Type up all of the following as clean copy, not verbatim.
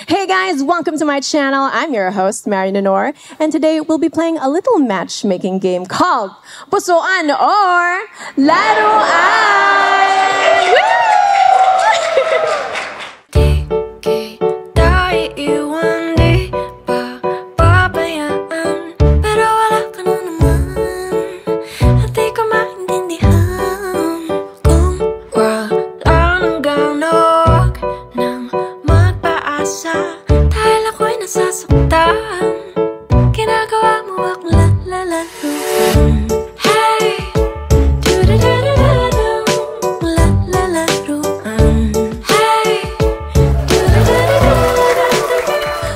Hey guys, welcome to my channel. I'm your host, Mary Nenor, and today we'll be playing a little matchmaking game called Pusuan or Laruan! Woo!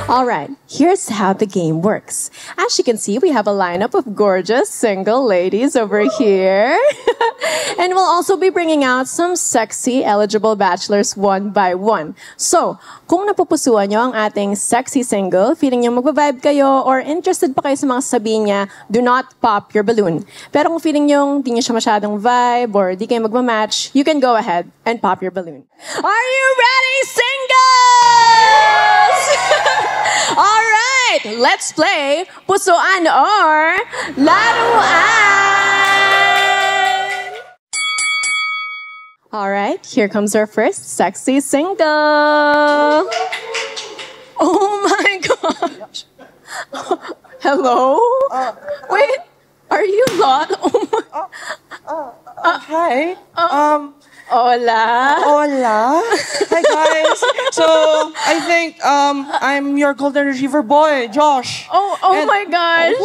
Alright, here's how the game works. As you can see, we have a lineup of gorgeous single ladies over here. And we'll also be bringing out some sexy eligible bachelors one by one. So, kung napupusuan nyo ang ating sexy single, feeling nyo magbabibe kayo, or interested pa kayo sa mga sabihin niya, do not pop your balloon. Pero kung feeling nyo di nyo siya masyadong vibe, or di kayo magmamatch, you can go ahead and pop your balloon. Are you ready, singles? Alright, let's play Pusuan or Laruan! Alright, here comes our first sexy single. Oh my gosh. Hello? Wait, are you Lot? Oh my... Hi. Hola. Hola. Hi, guys. So, I think I'm your golden retriever boy, Josh. Oh And- my gosh.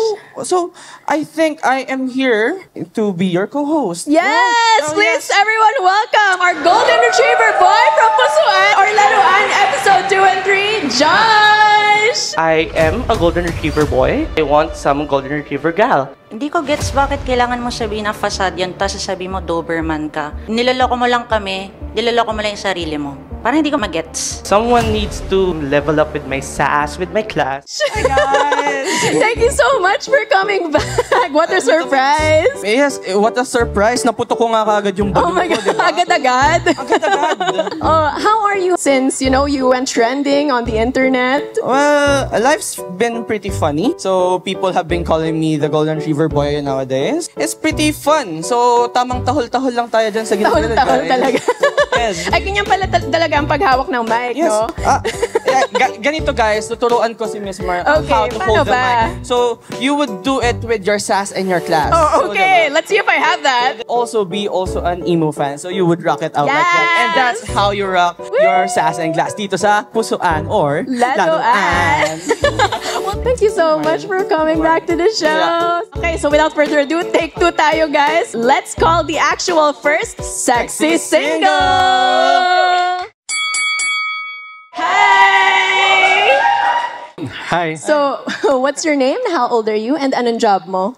So, I think I am here to be your co-host. Yes, Oh, please, everyone, welcome our golden retriever boy from Pusuan or Laruan episode 2 and 3, Josh. I am a golden retriever boy. I want some golden retriever gal. Hindi ko gets bakit kailangan mo sabihin na facade yan tapos sasabihin mo Doberman ka. Niloloko mo lang kami, niloloko mo lang yung sarili mo. Parang hindi ko magets. Someone needs to level up with my sass, with my class. Hi, guys. Thank you so much for coming back. What a surprise. Yes, what a surprise. Naputo ko nga kagad yung Oh balloon my ko, God, di ba? agad-agad. Agad-agad. How are you since, you went trending on the internet? Well, life's been pretty funny. So, people have been calling me the golden retriever boy nowadays. It's pretty fun. So, tamang tahol-tahol lang tayo dyan sa gilid. Tahol-tahol talaga. Yes. Ay, ganyan pala talaga ang paghawak ng mic, Yes. no? Ganito guys, tuturuan ko si Miss Mar Okay, how to paano hold the ba? mic. So, you would do it with your sass and your class. Oh, So, okay. diba? Let's see if I have that. Also be an emo fan. So, you would rock it out like that. And Yes. that's how you rock your sass and glass dito sa Pusuan or Laruan. Well, thank you so much for coming back to the show. Okay, so without further ado, take 2 tayo, guys. Let's call the actual first sexy single. Hi! Hi, So, what's your name? How old are you? And anong job mo?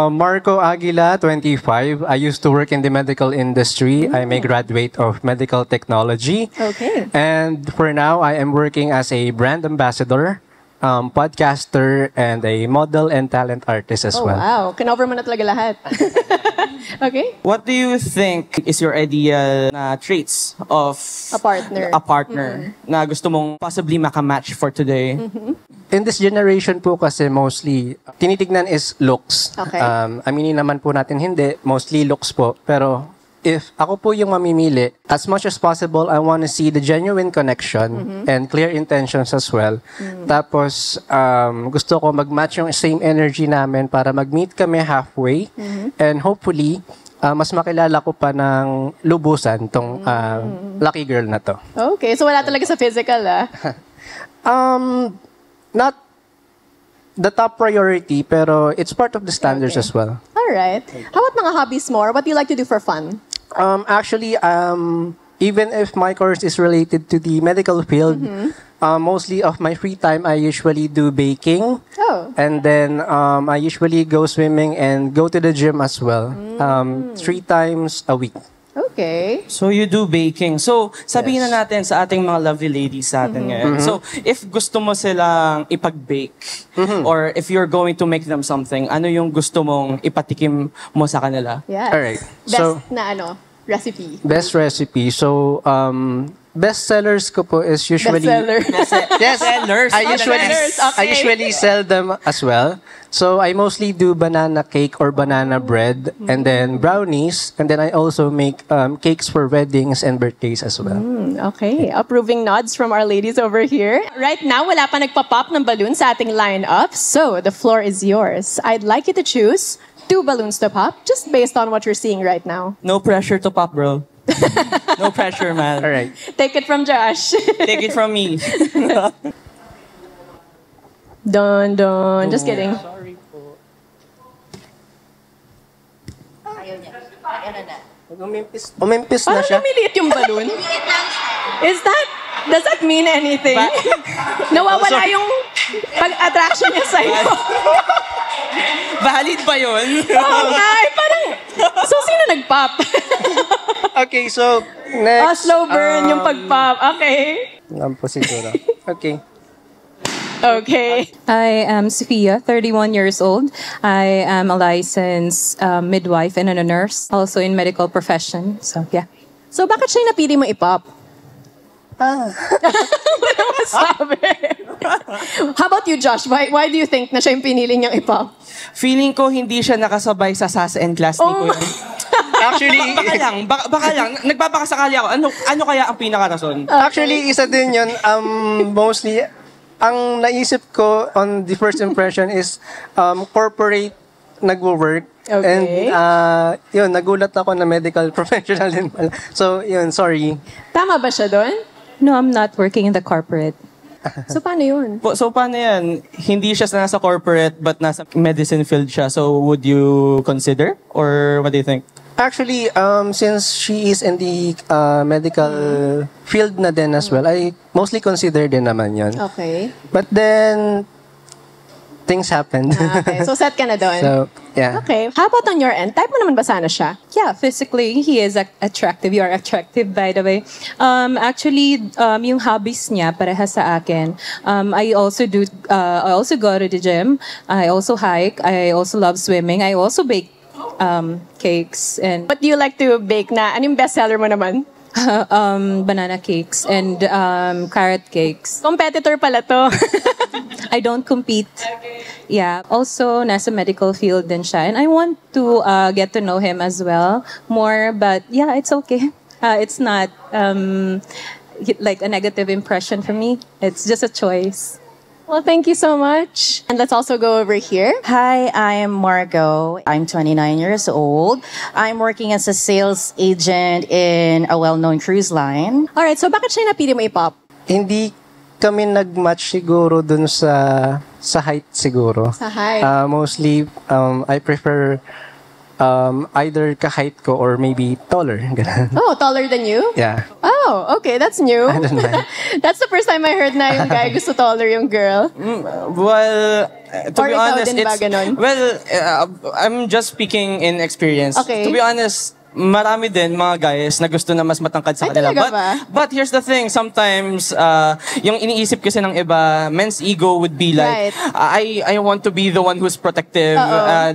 Marco Aguila, 25. I used to work in the medical industry. I'm a graduate of medical technology. Okay. And for now, I am working as a brand ambassador, podcaster, and a model and talent artist as Oh, well. wow. Kinover mo na talaga lahat. Okay. What do you think is your ideal traits of A partner. a partner na gusto mong possibly makamatch for today? In this generation po kasi mostly, tinitignan is looks. Okay. Aminin naman po natin hindi, mostly looks po. Pero if ako po yung mamimili, as much as possible, I want to see the genuine connection and clear intentions as well. Tapos, gusto ko mag-match yung same energy namin para mag-meet kami halfway. And hopefully, mas makilala ko pa ng lubusan tong lucky girl na to. Okay, so wala talaga sa physical, ah. Not the top priority, pero it's part of the standards as well. Alright. How about mga hobbies more? What do you like to do for fun? Actually, even if my course is related to the medical field, mostly of my free time, I usually do baking. Oh. And then I usually go swimming and go to the gym as well. 3 times a week. Okay. So you do baking. So sabihin na natin sa ating mga lovely ladies sa atin ngayon. So if gusto mo silang ipag-bake or if you're going to make them something, ano yung gusto mong ipatikim mo sa kanila? Yes. All right. Best So na recipe. best recipe. So best sellers ko po is usually... Bestseller. Yes, Sellers. I usually sell them as well. So I mostly do banana cake or banana bread, and then brownies, and then I also make cakes for weddings and birthdays as well. Okay, approving nods from our ladies over here. Right now, wala pa nagpa-pop ng balloon sa ating lineup, so the floor is yours. I'd like you to choose 2 balloons to pop, just based on what you're seeing right now. No pressure to pop, bro. No pressure, man. All right. Take it from Josh. Take it from me. Dun, dun. Just kidding. Umimpis na Parang siya. lumiliit yung balloon. Does that mean anything? Nawawala yung pag-attraction niya sa'yo. Valid ba yun? Oo nga, parang, so sino nag-pop? Okay, so next. Slow burn yung pag-pop. Okay. Alam po siguro. Okay. Okay. I am Sophia, 31 years old. I am a licensed midwife and a nurse, also in medical profession. So, yeah. So bakit siya yung napili mo i-pop? Wala masabi. How about you, Josh? Why do you think na siya yung pinili niyang i-pop? Feeling ko hindi siya nakasabay sa SAS and class ni Kuya. Actually, Baka lang. Nagbabakasakali ako. Ano kaya ang pinaka-rason? Actually, isa din yun. Mostly, ang naisip ko on the first impression is corporate nagwo-work. Okay. And yun, nagulat ako na medical professional din pala. So, yun, sorry. Tama ba siya doon? No, I'm not working in the corporate. So paano yun? So paano yan? Hindi siya nasa corporate but nasa medicine field siya. So would you consider? Or what do you think? Actually, since she is in the medical field na din as well, I mostly consider din naman yun. Okay. But then, things happened. Okay. So set ka na doon? So, yeah. Okay. How about on your end? Type mo naman ba sana siya? Yeah, physically, he is attractive. You are attractive, by the way. Actually, yung hobbies niya, parehas sa akin. I also go to the gym. I also hike. I also love swimming. I also bake cakes and What do you like to bake na? Anong bestseller mo naman? banana cakes and carrot cakes. Competitor pala to. I don't compete. Yeah. Also, nasa medical field din siya. And I want to get to know him as well more. But yeah, it's okay. It's not like a negative impression for me. It's just a choice. Well, thank you so much. And let's also go over here. Hi, I'm Margot. I'm 29 years old. I'm working as a sales agent in a well-known cruise line. Alright, so bakit siya napili mo i-pop? Hindi kami nag-match siguro dun sa height siguro. Sa height. Mostly, I prefer either ka-height ko or maybe taller. Ganun. Oh, taller than you? Yeah. Oh, okay, that's new. I don't mind. That's the first time I heard na yung guy gusto taller yung girl. Well, to Or be ikaw honest, din ba ganun? I'm just speaking in experience. Okay. To be honest, marami din mga guys na gusto na mas matangkad sa Ay, kanila. talaga ba? But here's the thing, sometimes yung iniisip kasi ng iba, men's ego would be like, I want to be the one who's protective,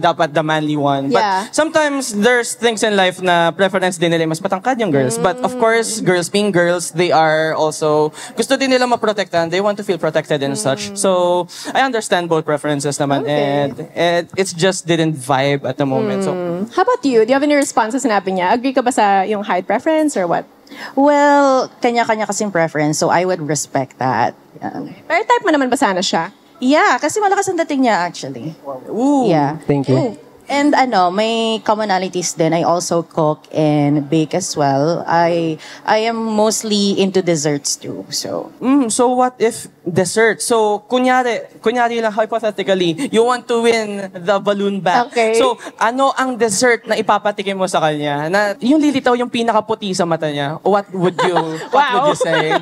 dapat the manly one. Yeah. But sometimes there's things in life na preference din nila mas matangkad yung girls. But of course, girls being girls, they are also, gusto din nila maprotektahan. They want to feel protected and such. So, I understand both preferences naman. Okay. And it just didn't vibe at the moment. So, How about you? Do you have any response sa sinabi niya? Agree ka ba sa yung height preference or what? Well, kanya-kanya kasing preference, so I would respect that. Pero type mo naman ba sana siya? Yeah, kasi malakas ang dating niya actually. ooh. Yeah. Thank you. And may commonalities din. I also cook and bake as well. I am mostly into desserts too. So, So what if dessert? So kunyari lang hypothetically, you want to win the balloon back. Okay. So ano ang dessert na ipapatikim mo sa kanya? Na yung lilitaw yung pinakaputi sa mata niya. What would you say?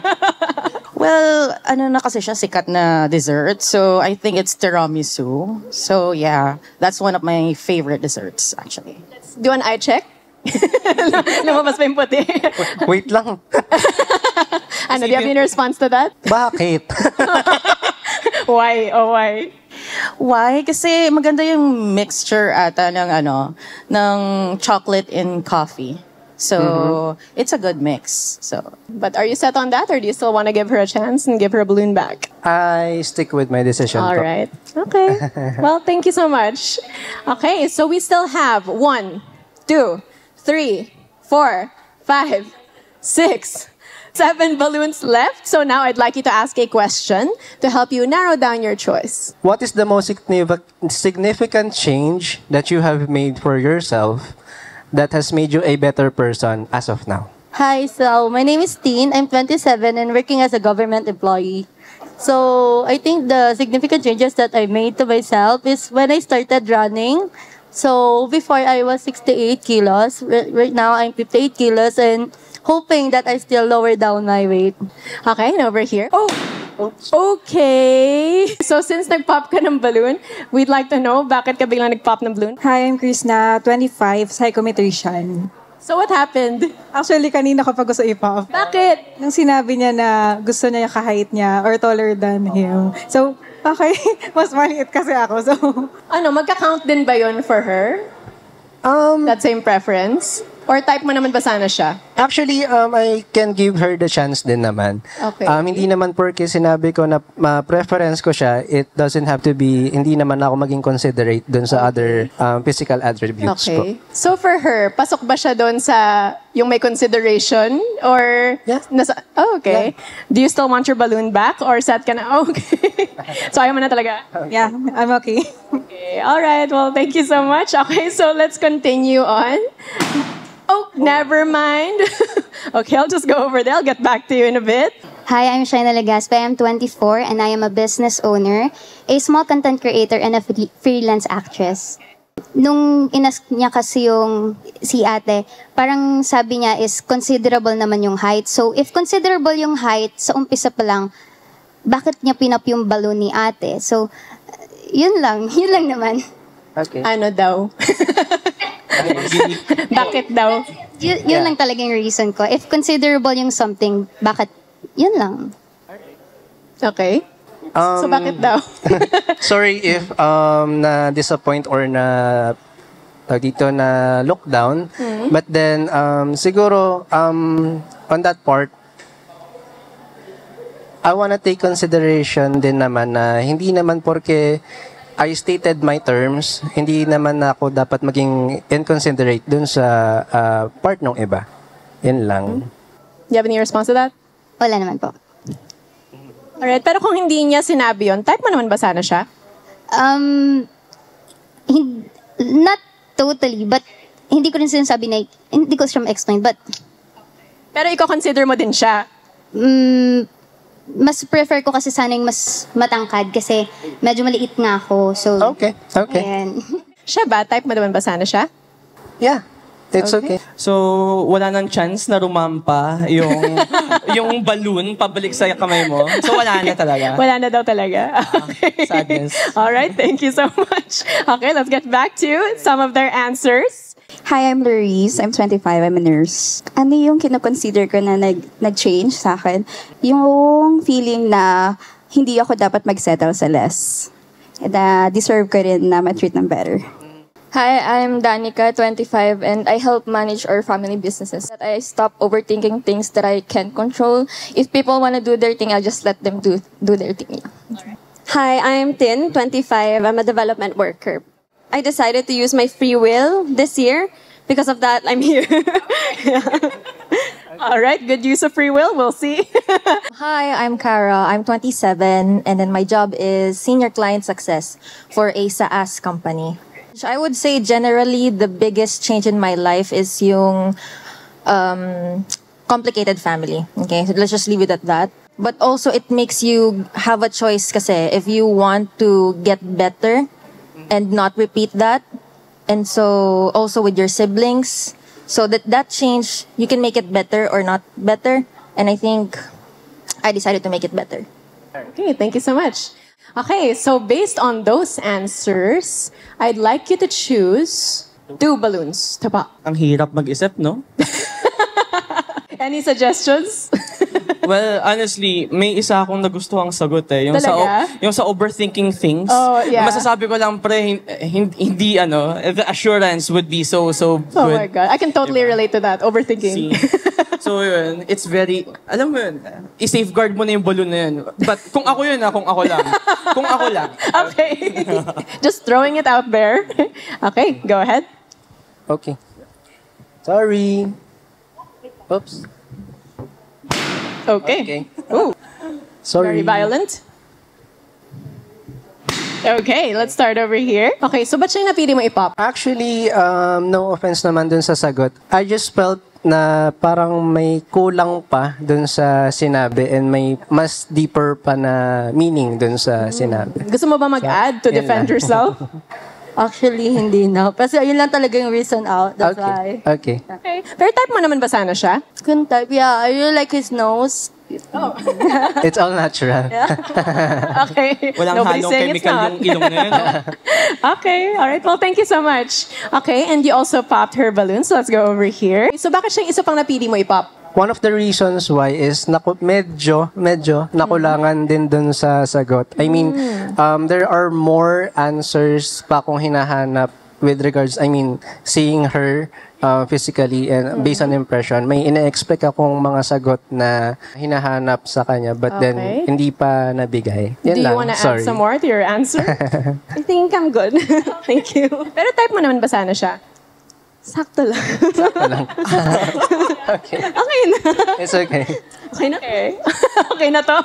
well, na kasi siya sikat na dessert. So, I think it's tiramisu. So, yeah, that's one of my favorite desserts actually. Do an eye check? Lumabas pa yung puti. Wait lang. Ano, do you have any response to that? Bakit? Why? Oh, why? Why? Kasi maganda yung mixture ata ng chocolate and coffee. So it's a good mix. So But are you set on that, or do you still want to give her a chance and give her a balloon back? I stick with my decision. All po. right. Okay. Well, thank you so much. Okay, so we still have 1, 2, 3, 4, 5, 6, 7 balloons left. So now I'd like you to ask a question to help you narrow down your choice. What is the most significant change that you have made for yourself that has made you a better person as of now? Hi, so my name is Teen. I'm 27 and working as a government employee. So I think the significant changes that I made to myself is when I started running. So before I was 68 kilos, right now I'm 58 kilos and hoping that I still lower down my weight. Okay, and over here. Oh, okay. So since nag-pop ka ng balloon, we'd like to know bakit ka biglang nag-pop ng balloon? Hi, I'm Krishna, 25, psychometrician. So what happened? Actually, kanina ko pa gusto i-pop. Bakit? Nung sinabi niya na gusto niya yung kahait niya or taller than him. So, okay, mas maliit kasi ako. So, Ano, magka-count din ba yun for her? That same preference? Or type mo naman ba sana siya? Actually, I can give her the chance din naman. Okay. Hindi naman porque sinabi ko na preference ko siya, it doesn't have to be, hindi naman ako maging considerate dun sa other physical attributes ko. Okay. So for her, pasok ba siya doon sa yung may consideration? Or Yeah. okay. Do you still want your balloon back? Or set ka na? Okay. So ayaw mo na talaga? yeah, I'm okay. Okay. All right. Well, thank you so much. Okay, so let's continue on. Oh, never mind. Okay, I'll just go over there. I'll get back to you in a bit. Hi, I'm Shaina Legaspi. I'm 24 and I am a business owner, a small content creator, and a freelance actress. Nung inask niya kasi yung si ate, parang sabi niya is considerable naman yung height. So, if considerable yung height, sa umpisa pa lang, bakit niya pinap yung balloon ni ate? So, yun lang naman. Okay. Ano daw? Bakit daw? Yun lang talaga yung reason ko. If considerable yung something, bakit? Yun lang. Okay. So bakit daw? Sorry if na-disappoint or na dito na look down. But then, siguro, on that part, I wanna take consideration din naman na hindi naman porke I stated my terms, hindi naman ako dapat maging inconsiderate dun sa part ng iba. Yun lang. You have any response to that? Wala naman po. Alright, pero kung hindi niya sinabi yun, type mo naman ba sana siya? Not totally, but hindi ko rin sinasabi na, hindi ko siya ma-explain, but Pero ikaw consider mo din siya? mas prefer ko kasi sana yung mas matangkad kasi medyo maliit nga ako. So, Okay. ayan. Siya ba? Type mo naman ba sana siya? Yeah. It's okay. So, wala nang chance na rumampa yung balloon pabalik sa kamay mo. So, wala na talaga. Wala na daw talaga. Okay. Sadness. All right, thank you so much. Okay, let's get back to some of their answers. Hi, I'm Laurice. I'm 25. I'm a nurse. Ano yung kinoconsider ko na nag-change sa akin? Yung feeling na hindi ako dapat mag-settle sa less. Na deserve ko rin na ma-treat ng better. Hi, I'm Danica, 25, and I help manage our family businesses. That I stop overthinking things that I can't control. If people want to do their thing, I'll just let them do their thing. Hi, I'm Tin, 25. I'm a development worker. I decided to use my free will this year. Because of that, I'm here. All right, good use of free will. We'll see. Hi, I'm Kara. I'm 27, and then my job is senior client success for a SaaS company. I would say generally the biggest change in my life is yung complicated family. Okay, so let's just leave it at that. But also it makes you have a choice kasi if you want to get better and not repeat that. And so also with your siblings, so that change, you can make it better or not better. And I think I decided to make it better. Okay, thank you so much. Okay, so based on those answers, I'd like you to choose 2 balloons to pop. Ang hirap mag-isip, no? Any suggestions? Well, honestly, may isa akong nagustuhang sagot eh. Talaga? Yung sa overthinking things. Oh, yeah. Masasabi ko lang, pre, hindi the assurance would be so good. Oh my God. I can totally relate to that. Overthinking. So yun, it's very, alam mo yun, i-safeguard mo na yung balloon na yun. But kung ako yun kung ako lang. Kung ako lang. Okay. Just throwing it out there. Okay, go ahead. Okay. Sorry. Oops. Okay. Ooh. Sorry. Very violent. Okay, let's start over here. Okay, so ba't siya yung napili mo i-pop? Actually, no offense naman dun sa sagot. I just felt na parang may kulang pa dun sa sinabi and may mas deeper pa na meaning dun sa sinabi. Gusto mo ba mag-add to Yun defend lang. yourself? Actually, hindi na. Kasi yun lang talaga yung reason out. That's why. Okay. Okay. Pero type mo naman ba sana siya? Kun type, yeah. I really like his nose. Oh. It's all natural. Okay. Walang Nobody's halong saying it's chemical not. yung ilong na yun. Okay, all right. Well, thank you so much. Okay, and you also popped her balloon, so let's go over here. So bakit siya yung isa pang napili mo i-pop? One of the reasons why is medyo nakulangan din dun sa sagot. I mean, there are more answers pa kung hinahanap with regards, seeing her physically and based on impression. May ina-expect akong mga sagot na hinahanap sa kanya but then Okay. hindi pa nabigay. Yan Do you lang. want to add Sorry. some more to your answer? I think I'm good. Thank you. Pero type mo naman ba sana siya? Sakto lang. Okay na. It's okay. Okay na. Okay na to.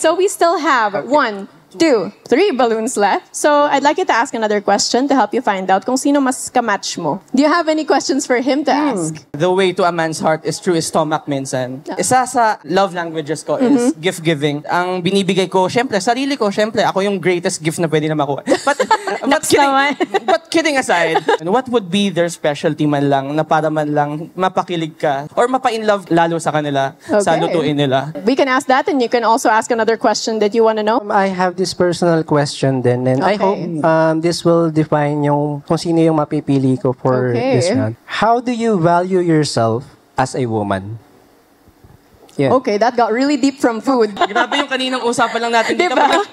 So we still have 1, 2, 3 balloons left. So I'd like you to ask another question to help you find out kung sino mas kamatch mo. Do you have any questions for him to ask? The way to a man's heart is through his stomach minsan. Isa sa love languages ko is gift-giving. Ang binibigay ko, syempre, sarili ko, syempre, ako yung greatest gift na pwede na makuha. But kidding aside, what would be their specialty man lang na para man lang mapakilig ka or mapa-in-love lalo sa kanila sa Okay. lutuin nila? We can ask that and you can also ask another question that you want to know. I have this personal question then and I hope this will define yung kung sino yung mapipili ko for Okay. this round. How do you value yourself as a woman? Yeah. Okay, that got really deep from food. Grabe yung kaninang usapan lang natin. Diba?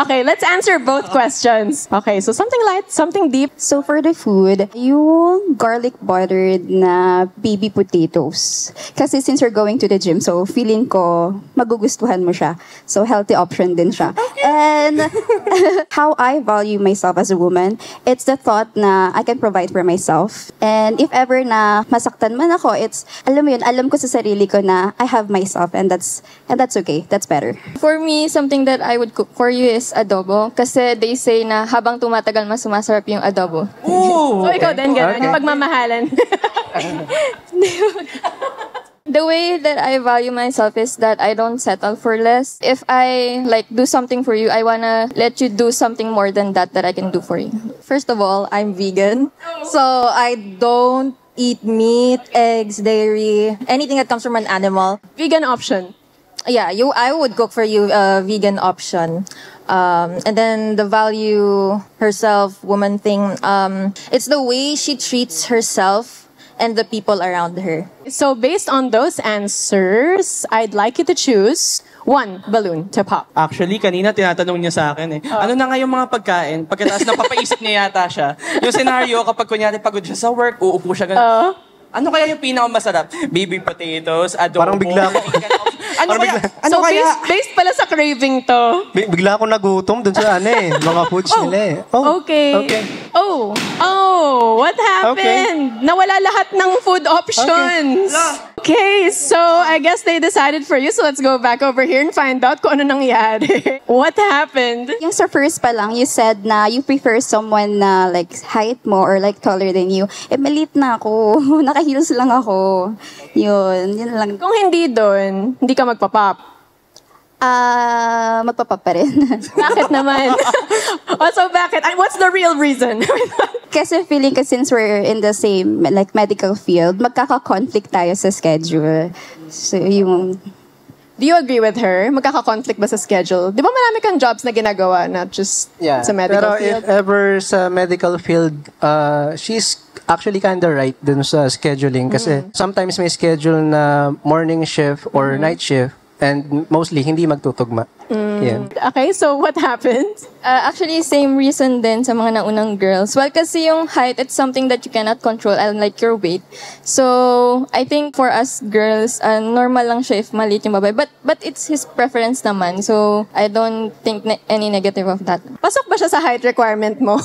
Okay, let's answer both questions. Okay, so something light, something deep. So for the food, yung garlic buttered na baby potatoes. Kasi since you're going to the gym, so feeling ko magugustuhan mo siya. So healthy option din siya. And how I value myself as a woman, it's the thought na I can provide for myself. And if ever na masaktan man ako, it's, alam mo yun, alam ko sa sarili ko na I have myself and that's okay. That's better. For me, something that I would cook for you is adobo. Kasi they say na habang tumatagal, mas sumasarap yung adobo. So ikaw din, gano'n, yung pagmamahalan. The way that I value myself is that I don't settle for less. If I do something for you, I wanna let you do something more than that I can do for you. First of all, I'm vegan. So I don't eat meat, eggs, dairy, anything that comes from an animal. Vegan option. Yeah, I would cook for you a vegan option. And then the value herself woman thing, it's the way she treats herself and the people around her. So based on those answers, I'd like you to choose 1 balloon to pop. Actually, kanina tinatanong niya sa akin ano na nga yung mga pagkain? Pagkatapos napapaisip niya yata siya. Yung scenario, kapag kunyari pagod siya sa work, uupo siya ganun. Ano kaya yung pinakamasarap? Baby potatoes, adobo. Parang bigla ako. So based pala sa craving to. Bigla ako nagutom dun sa mga foods nila eh. Okay. What happened? Nawala lahat ng food options. Okay, so I guess they decided for you. So let's go back over here and find out kung ano nangyari. What happened? Yung sa first pa lang, you said na you prefer someone na height mo or taller than you. Maliit na ako. Naka-heels lang ako. Yun lang. Kung hindi doon, hindi ka magpa-pop. Magpapap pa rin. Bakit naman? So bakit? What's the real reason? Kasi feeling ko since we're in the same medical field, magkaka-conflict tayo sa schedule. So yung... Do you agree with her? Magkaka-conflict ba sa schedule? Di ba marami kang jobs na ginagawa, not just sa medical pero field? if ever sa medical field, she's actually kinda right dun sa scheduling kasi sometimes may schedule na morning shift or night shift and mostly hindi magtutugma. Yeah. Okay, so what happened? Actually, same reason din sa mga naunang girls. Well, kasi yung height, it's something that you cannot control, unlike your weight. So, I think for us girls, normal lang siya if maliit yung babae. But it's his preference naman. So, I don't think any negative of that. Pasok ba siya sa height requirement mo?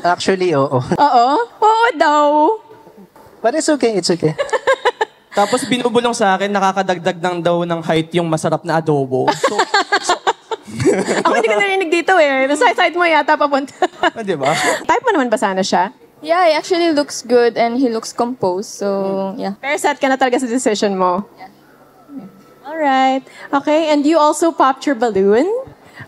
Actually, oo. Oo? Oo daw. But it's okay, it's okay. Tapos binubulong sa akin, nakakadagdag ng daw ng height yung masarap na adobo. Ako hindi ko narinig dito eh. Sa side mo yata papunta. Di ba? Type mo naman ba sana siya? Yeah, he actually looks good and he looks composed. So, yeah. Pero set ka na talaga sa decision mo? Yeah. Alright. Okay, and you also popped your balloon?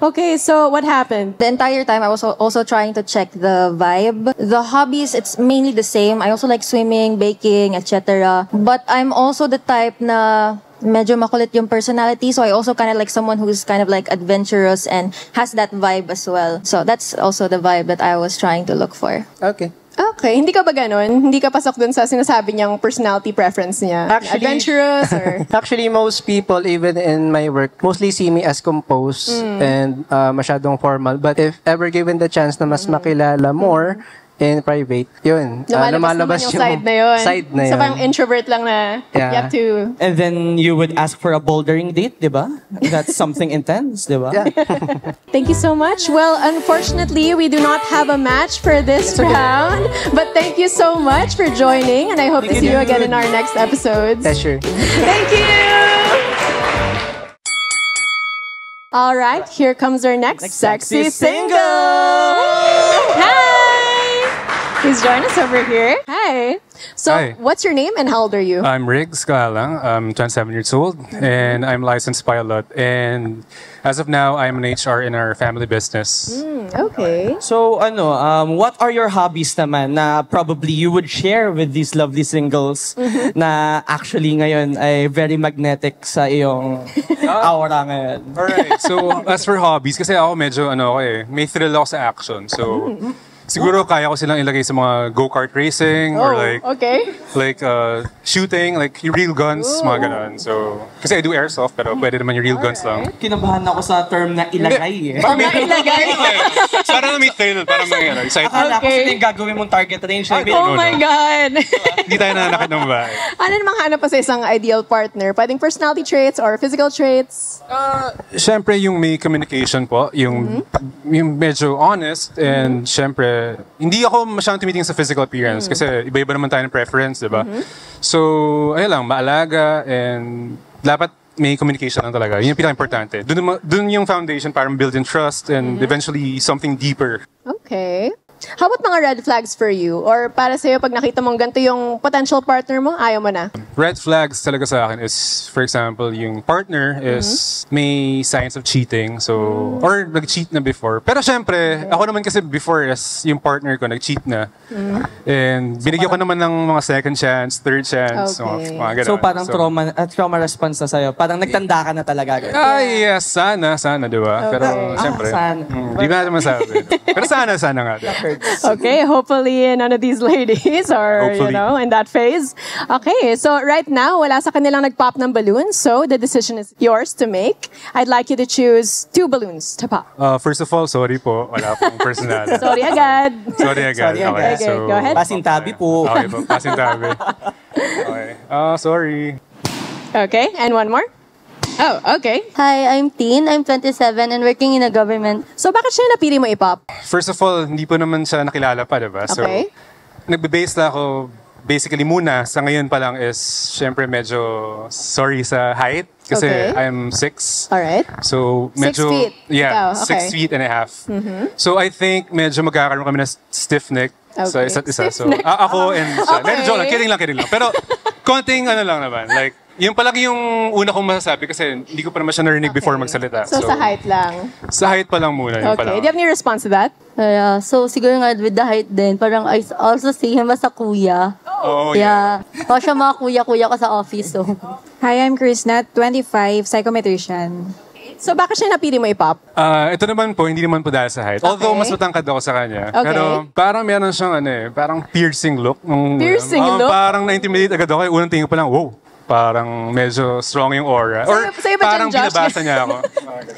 Okay, so what happened? The entire time I was also trying to check the vibe. The hobbies, it's mainly the same. I also like swimming, baking, etc. But I'm also the type na medyo makulit yung personality. So I also kind of like someone who's kind of like adventurous and has that vibe as well. So that's also the vibe that I was trying to look for. Okay. Okay, hindi ka ba ganun? Hindi ka pasok dun sa sinasabi niyang personality preference niya? Actually, adventurous or... Actually, most people, even in my work, mostly see me as composed and masyadong formal. But if ever given the chance na mas makilala more in private, yun. Lumalabas yung side na yun. Side na yun. So parang introvert lang na you have to... And then you would ask for a bouldering date, di ba? That's something intense, di ba? Yeah. Thank you so much. Well, unfortunately, we do not have a match for this round. But thank you so much for joining. And I hope to see you again in our next episodes. Yeah, sure. Thank you! All right, here comes our next sexy single. Hi! Please join us over here. Hi. So, Hi. what's your name and how old are you? I'm Riggs Galang. I'm 27 years old and I'm licensed pilot. And as of now, I'm an HR in our family business. Okay. So, what are your hobbies naman na probably you would share with these lovely singles na actually ngayon ay very magnetic sa iyong aura ngayon? Alright, so as for hobbies, kasi ako medyo may thrill ako sa action. So, siguro kaya ko silang ilagay sa mga go-kart racing or like shooting, like yung real guns, mga ganun. So, kasi I do airsoft, pero pwede naman yung real guns lang. Kinabahan ako sa term na ilagay eh. Ilagay? Parang may thrill, parang may excitement. Akala ko sila yung gagawin mong target range. Oh my God! Hindi tayo nanakit ng bahay. Ano namang hanap pa sa isang ideal partner? Pwedeng personality traits or physical traits? Siyempre, yung may communication po, yung medyo honest, and siyempre, hindi ako masyadong tumitingin sa physical appearance kasi iba-iba naman tayo ng preference, di ba? So, ayun lang, maalaga and dapat may communication lang talaga. Yun yung pinaka-importante. Doon yung foundation para build in trust and eventually something deeper. Okay. How about mga red flags for you? Or para sa'yo, pag nakita mong ganito yung potential partner mo, ayaw mo na? Red flags talaga sa akin is, for example, yung partner is may signs of cheating. So, or nag-cheat na before. Pero syempre, ako naman kasi before is yung partner ko nag-cheat na. And binigyan ko naman ng mga second chance, third chance, mga ganun. So parang trauma response na sa'yo. Parang nagtanda ka na talaga. Yes, sana, di ba? Pero syempre, di ba naman masabi. Pero sana nga. Okay, hopefully none of these ladies are, in that phase. Okay, so right now, wala sa kanilang nag-pop ng balloons. So the decision is yours to make. I'd like you to choose 2 balloons to pop. First of all, sorry po. Wala pong personality. Sorry agad. Okay, so, go ahead. Pasintabi po. Okay po, pasintabi. Okay. Sorry. Okay, and one more? Oh, okay. Hi, I'm Teen. I'm 27 and working in a government. So, bakit siya napili mo i-pop? First of all, hindi po naman siya nakilala pa, diba? So, nagbe-base na ako basically muna sa ngayon pa lang is syempre medyo sorry sa height kasi I'm 6. Alright. So, medyo 6 feet. Yeah, 6 feet and a half. So, I think medyo magkakaroon kami ng stiff neck sa isa't isa. So, ako and siya. Medyo lang, kidding lang. Pero, konting lang naman. Like, yun pala yung una kong masasabi kasi hindi ko pa naman siya narinig before magsalita. So, sa height lang? Sa height pa lang muna. Yun pa lang. Do you have any response to that? So, siguro nga with the height din, parang I also see him as a kuya. Oh, yeah. O siya mga kuya-kuya ko sa office. So. Hi, I'm Chris Nat, 25, psychometrician. So bakit siya napili mo i-pop? Ito naman po, hindi naman po dahil sa height. Although mas matangkad ako sa kanya. Okay. Pero parang meron siyang parang piercing look. Piercing look? Parang na-intimidate agad ako. Unang tingin ko lang, wow. Parang medyo strong yung aura. Or sa'yo ba parang dyan, Josh? binabasa niya ako.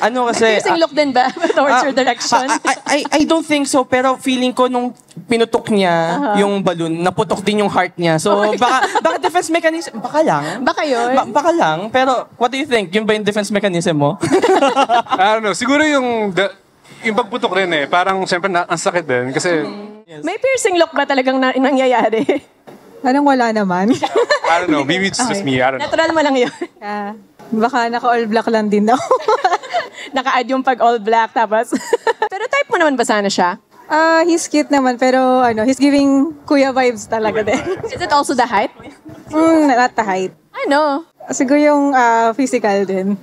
Ano kasi... Piercing look din ba? Towards your direction? I don't think so, pero feeling ko nung pinutok niya yung balloon, naputok din yung heart niya. So, baka defense mechanism, baka lang. Baka yun? Baka lang, pero what do you think? Yun ba yung defense mechanism mo? I don't know, siguro yung pagputok rin parang siyempre ang sakit din kasi... May piercing look ba talagang nangyayari? Anong wala naman? I don't know, maybe it's just me, I don't know. Natural mo lang yun. Baka naka-all black lang din ako. Naka-add yung pag all black tapos. Pero type mo naman ba sana siya? He's cute naman, pero he's giving kuya vibes talaga din. Is it also the height? Not the height. Ano? Siguro yung physical din.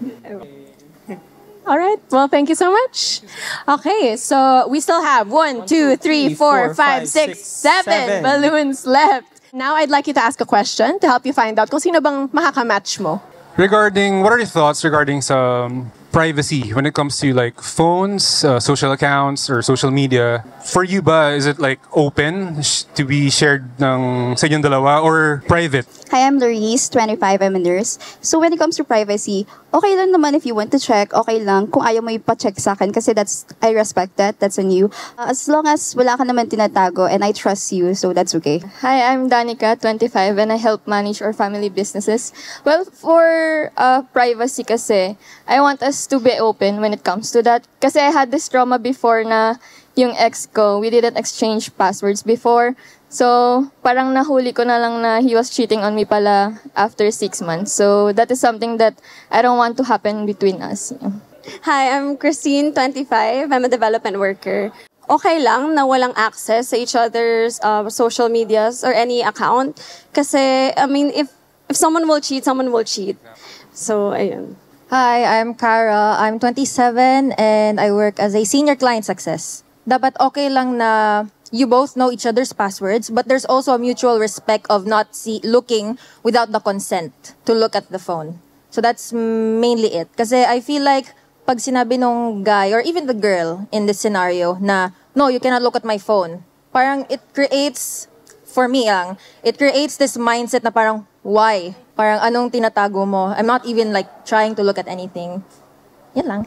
All right. Well, thank you so much. Okay, so we still have 1, 2, 3, 4, 5, 6, 7 balloons left. Now, I'd like you to ask a question to help you find out kung sino bang makakamatch mo. Regarding, what are your thoughts regarding some privacy when it comes to like phones, social accounts, or social media? For you ba, is it like open to be shared ng sa inyong dalawa or private? Hi, I'm Laurice, 25, I'm a nurse. So when it comes to privacy, okay lang naman if you want to check, okay lang. Kung ayaw mo ipa-check sa akin kasi I respect that, that's on you. As long as wala ka naman tinatago and I trust you, so that's okay. Hi, I'm Danica, 25, and I help manage our family businesses. Well, for privacy kasi, I want us to be open when it comes to that. Kasi I had this trauma before na yung ex ko, we didn't exchange passwords before. So, parang nahuli ko na lang na he was cheating on me pala after 6 months. So, that is something that I don't want to happen between us. Hi, I'm Christine, 25. I'm a development worker. Okay lang na walang access sa each other's social medias or any account. Kasi, I mean, if someone will cheat, someone will cheat. So, ayun. Hi, I'm Cara. I'm 27 and I work as a senior client success. Dapat okay lang na you both know each other's passwords, but there's also a mutual respect of not looking without the consent to look at the phone. So that's mainly it. Kasi I feel like pag sinabi nung guy or even the girl in this scenario na, no, you cannot look at my phone, parang it creates, for me it creates this mindset na parang, why? Parang anong tinatago mo? I'm not even like trying to look at anything. Yan lang.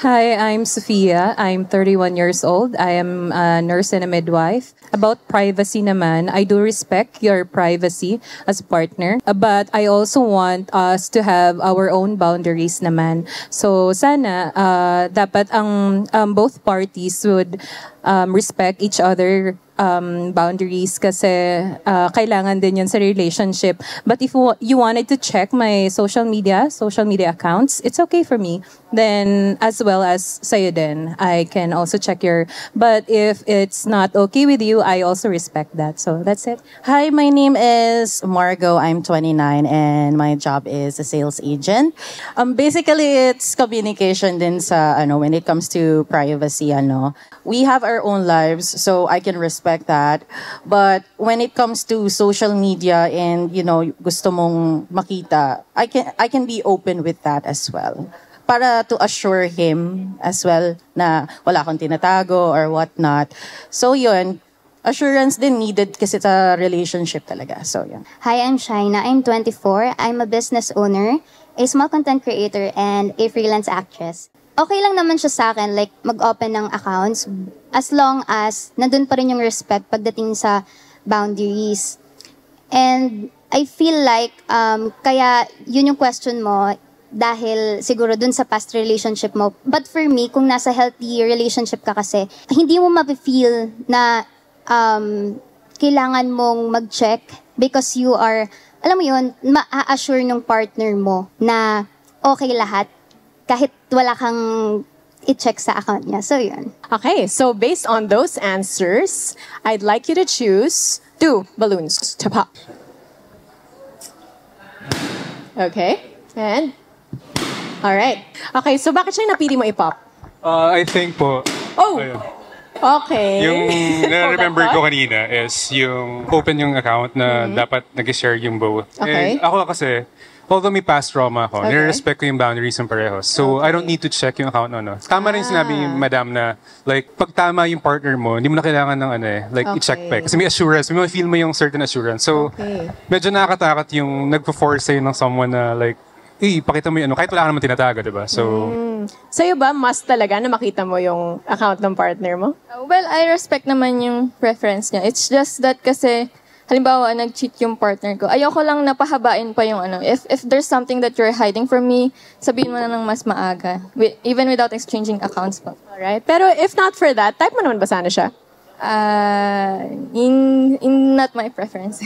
Hi, I'm Sophia. I'm 31 years old. I am a nurse and a midwife. About privacy naman, I do respect your privacy as a partner. But I also want us to have our own boundaries naman. So sana dapat ang both parties would respect each other boundaries kasi kailangan din yun sa relationship. But if you wanted to check my social media accounts, it's okay for me. Then as well as sa'yo din, I can also check your... But if it's not okay with you, I also respect that. So that's it. Hi, my name is Margo. I'm 29 and my job is a sales agent. Basically, it's communication din sa when it comes to privacy. We have our own lives, so I can respect that. But when it comes to social media and gusto mong makita, I can be open with that as well. Para to assure him as well na wala akong tinatago or whatnot. So yun, assurance din needed kasi sa relationship talaga. So yun. Hi, I'm Shaina. I'm 24. I'm a business owner, a small content creator, and a freelance actress. Okay lang naman siya sa akin, like mag-open ng accounts as long as nandun pa rin yung respect pagdating sa boundaries. And I feel like kaya yun yung question mo dahil siguro dun sa past relationship mo. But for me, kung nasa healthy relationship ka kasi, hindi mo mapifeel na kailangan mong mag-check because you are, alam mo yun, ma-assure ng partner mo na okay lahat kahit wala kang i-check sa account niya. So, yun. Okay, so based on those answers, I'd like you to choose 2 balloons to pop. Okay, and... Alright. Okay, so bakit siya napili mo i-pop? I think po... Oh! Ayun. Okay. Yung na-remember ko kanina is yung open yung account na dapat nag-share yung both. Okay. And ako kasi, although may past trauma ako, Okay. nire-respect ko yung boundaries ng parehos. So, I don't need to check yung account, ano. Tama rin sinabi ni Madam na, like, pag tama yung partner mo, hindi mo na kailangan ng, like, i-check pa. Kasi may assurance, may feel mo yung certain assurance. So, medyo nakakatakot yung nagpo-force sa'yo ng someone na, like, pakita mo yung ano, kahit wala ka naman tinatago, diba? So, Sa'yo ba, must talaga na makita mo yung account ng partner mo? Well, I respect naman yung preference niya. It's just that kasi, halimbawa, nag-cheat yung partner ko. Ayoko lang napahabain pa yung ano. If there's something that you're hiding from me, sabihin mo na ng mas maaga. Even without exchanging accounts pa. Alright. Pero if not for that, type mo naman ba sana siya? Not my preference.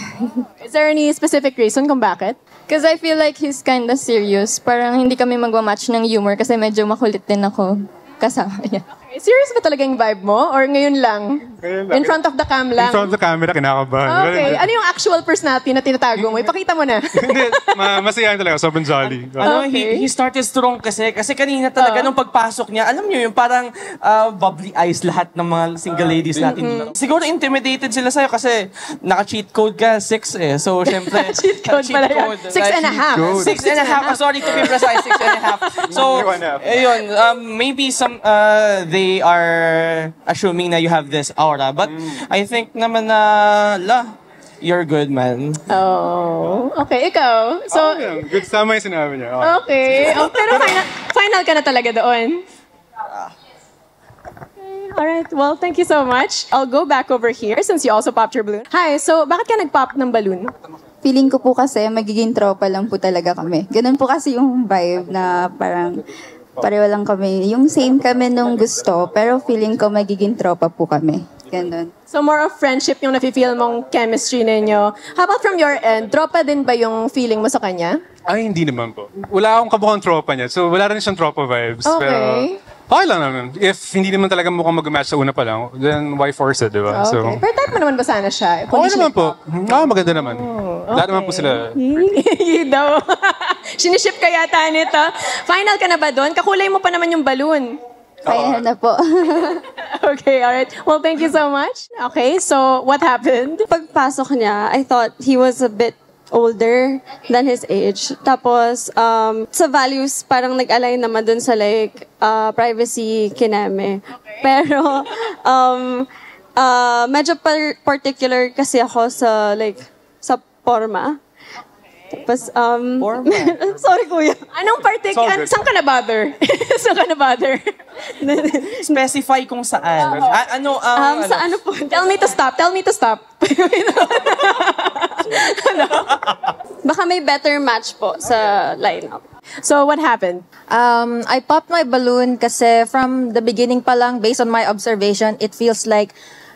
Is there any specific reason kung bakit? Because I feel like he's kinda serious. Parang hindi kami magwa-match ng humor kasi medyo makulit din ako kasama niya. Serious ba talaga yung vibe mo? Or ngayon lang? In front of the cam lang? in front of the camera, kinakabahan. Okay. Ano yung actual personality na tinatago mo? Ipakita mo na. Hindi, masayahan talaga. Sobrang jolly. Ano, he started strong kasi kanina talaga nung pagpasok niya, alam niyo yung parang bubbly eyes lahat ng mga single ladies natin. Siguro intimidated sila sa'yo kasi naka-cheat code ka, 6 eh. So, syempre, cheat code pala yan. 6.5. 6.5. Sorry to be precise, 6.5. So, ayun, maybe they are assuming na you have this aura. But I think naman na, you're good, man. Oh, okay. Ikaw? So, good sama yung sinabi niya. okay. Oh, pero final ka na talaga doon. Alright, well, thank you so much. I'll go back over here since you also popped your balloon. Hi, so bakit ka nag-pop ng balloon? Feeling ko po kasi magiging tropa lang po talaga kami. Ganun po kasi yung vibe na parang pareho lang kami. Yung same kami nung gusto, pero feeling ko magiging tropa po kami. Ganun. So more of friendship yung nafe-feel mong chemistry ninyo. How about from your end? Tropa din ba yung feeling mo sa kanya? Ay, hindi naman po. Wala akong kabukhang tropa niya. So, wala rin siyang tropa vibes. Okay. Pero, okay lang naman. If hindi naman talaga mukhang mag-match sa una pa lang, then why force it, di ba? Okay. So, Pero type mo naman ba sana siya? okay naman po. Maganda naman. Lahat naman po sila. Daw. Siniship ka yata nito. Final ka na ba doon? Kakulay mo pa naman yung balloon. Final na po. Okay, alright. Well, thank you so much. Okay, so what happened? Pagpasok niya, I thought he was a bit older than his age. Tapos, sa values, parang nag-align naman dun sa like, privacy, kineme. Pero, medyo particular kasi ako sa like, sa forma. Tapos, sorry kuya. Anong particular? Saan ka na-bother? Saan ka na-bother? Specify kung saan. Sa ano po? Tell me to stop. Tell me to stop. Baka may better match po sa lineup. So, what happened? I popped my balloon kasi from the beginning pa lang, based on my observation, it feels like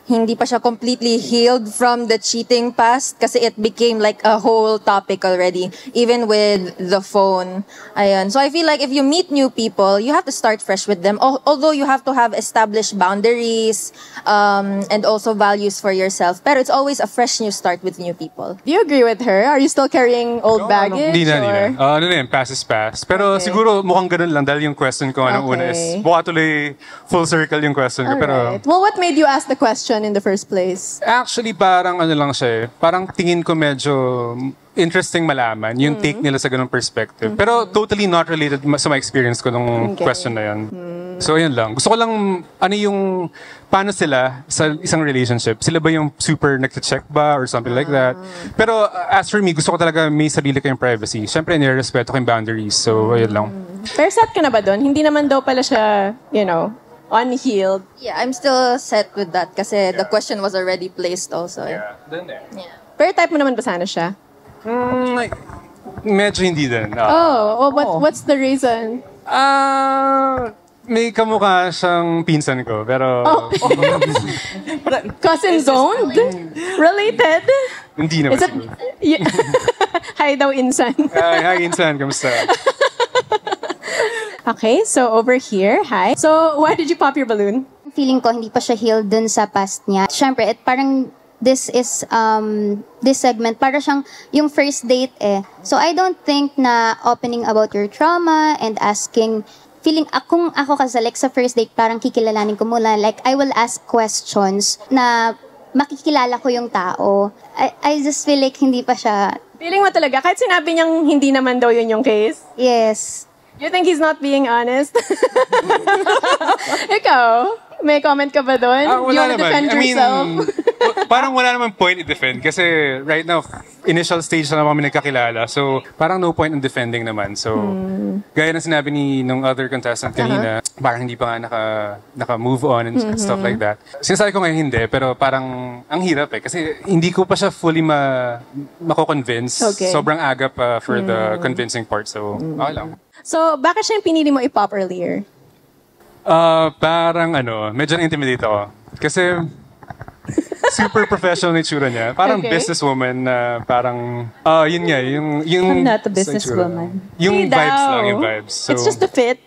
hindi pa siya completely healed from the cheating past kasi it became like a whole topic already, even with the phone. Ayan. So I feel like if you meet new people, you have to start fresh with them. Although you have to have established boundaries and also values for yourself. Pero it's always a fresh new start with new people. Do you agree with her? Are you still carrying old baggage? Hindi na. Ano na yun, pass is pass. Pero siguro mukhang ganun lang dahil yung question ko anong una is mukha tuloy full circle yung question ko. Pero, well, what made you ask the question in the first place? actually, parang ano lang siya eh. Parang tingin ko medyo interesting malaman yung take nila sa ganung perspective. Pero totally not related sa my experience ko nung question na yan. So, yun lang. Gusto ko lang, ano yung, paano sila sa isang relationship? Sila ba yung super nagche-check ba or something like that? Pero as for me, gusto ko talaga may sarili kayong privacy. Siyempre, nire-respeto ko yung boundaries. So, ayun lang. Pero set ka na ba doon? Hindi naman daw pala siya, unhealed. Yeah, I'm still set with that kasi the question was already placed also. Dun eh. Pero type mo naman ba sana siya? Medyo hindi din. What's the reason? May kamukha siyang pinsan ko, pero... Cousin zoned? Related? Hindi naman. Is it... Hi daw, insan. Hi, insan. Kamusta? Okay, so over here, hi. So, why did you pop your balloon? Feeling ko hindi pa siya healed dun sa past niya. Siyempre, parang this segment, para siyang yung first date eh. So, I don't think na opening about your trauma and asking, kung ako kasi like sa first date, parang kikilalanin ko muna. Like, I will ask questions na makikilala ko yung tao. I just feel like hindi pa siya Feeling mo talaga, kahit sinabi niyang hindi naman daw yun yung case? Yes. You think he's not being honest? Ikaw, may comment ka ba doon? Do you want to defend yourself? Parang wala naman point i-defend kasi right now, initial stage na naman kami nagkakilala. So, parang no point in defending naman. So, gaya ng sinabi nung other contestant kanina, parang hindi pa nga naka-move on and stuff like that. Sinasabi ko ngayon hindi, pero parang ang hirap kasi hindi ko pa siya fully mako-convince. Okay. Sobrang aga pa for the convincing part. So, okay lang. So, bakit siya yung pinili mo i-pop earlier? Parang medyo na-intimidate ako. Kasi super professional na itsura niya. Parang businesswoman na parang, yun nga, yung I'm not a businesswoman. Yung vibes lang, yung vibes. So, it's just a fit.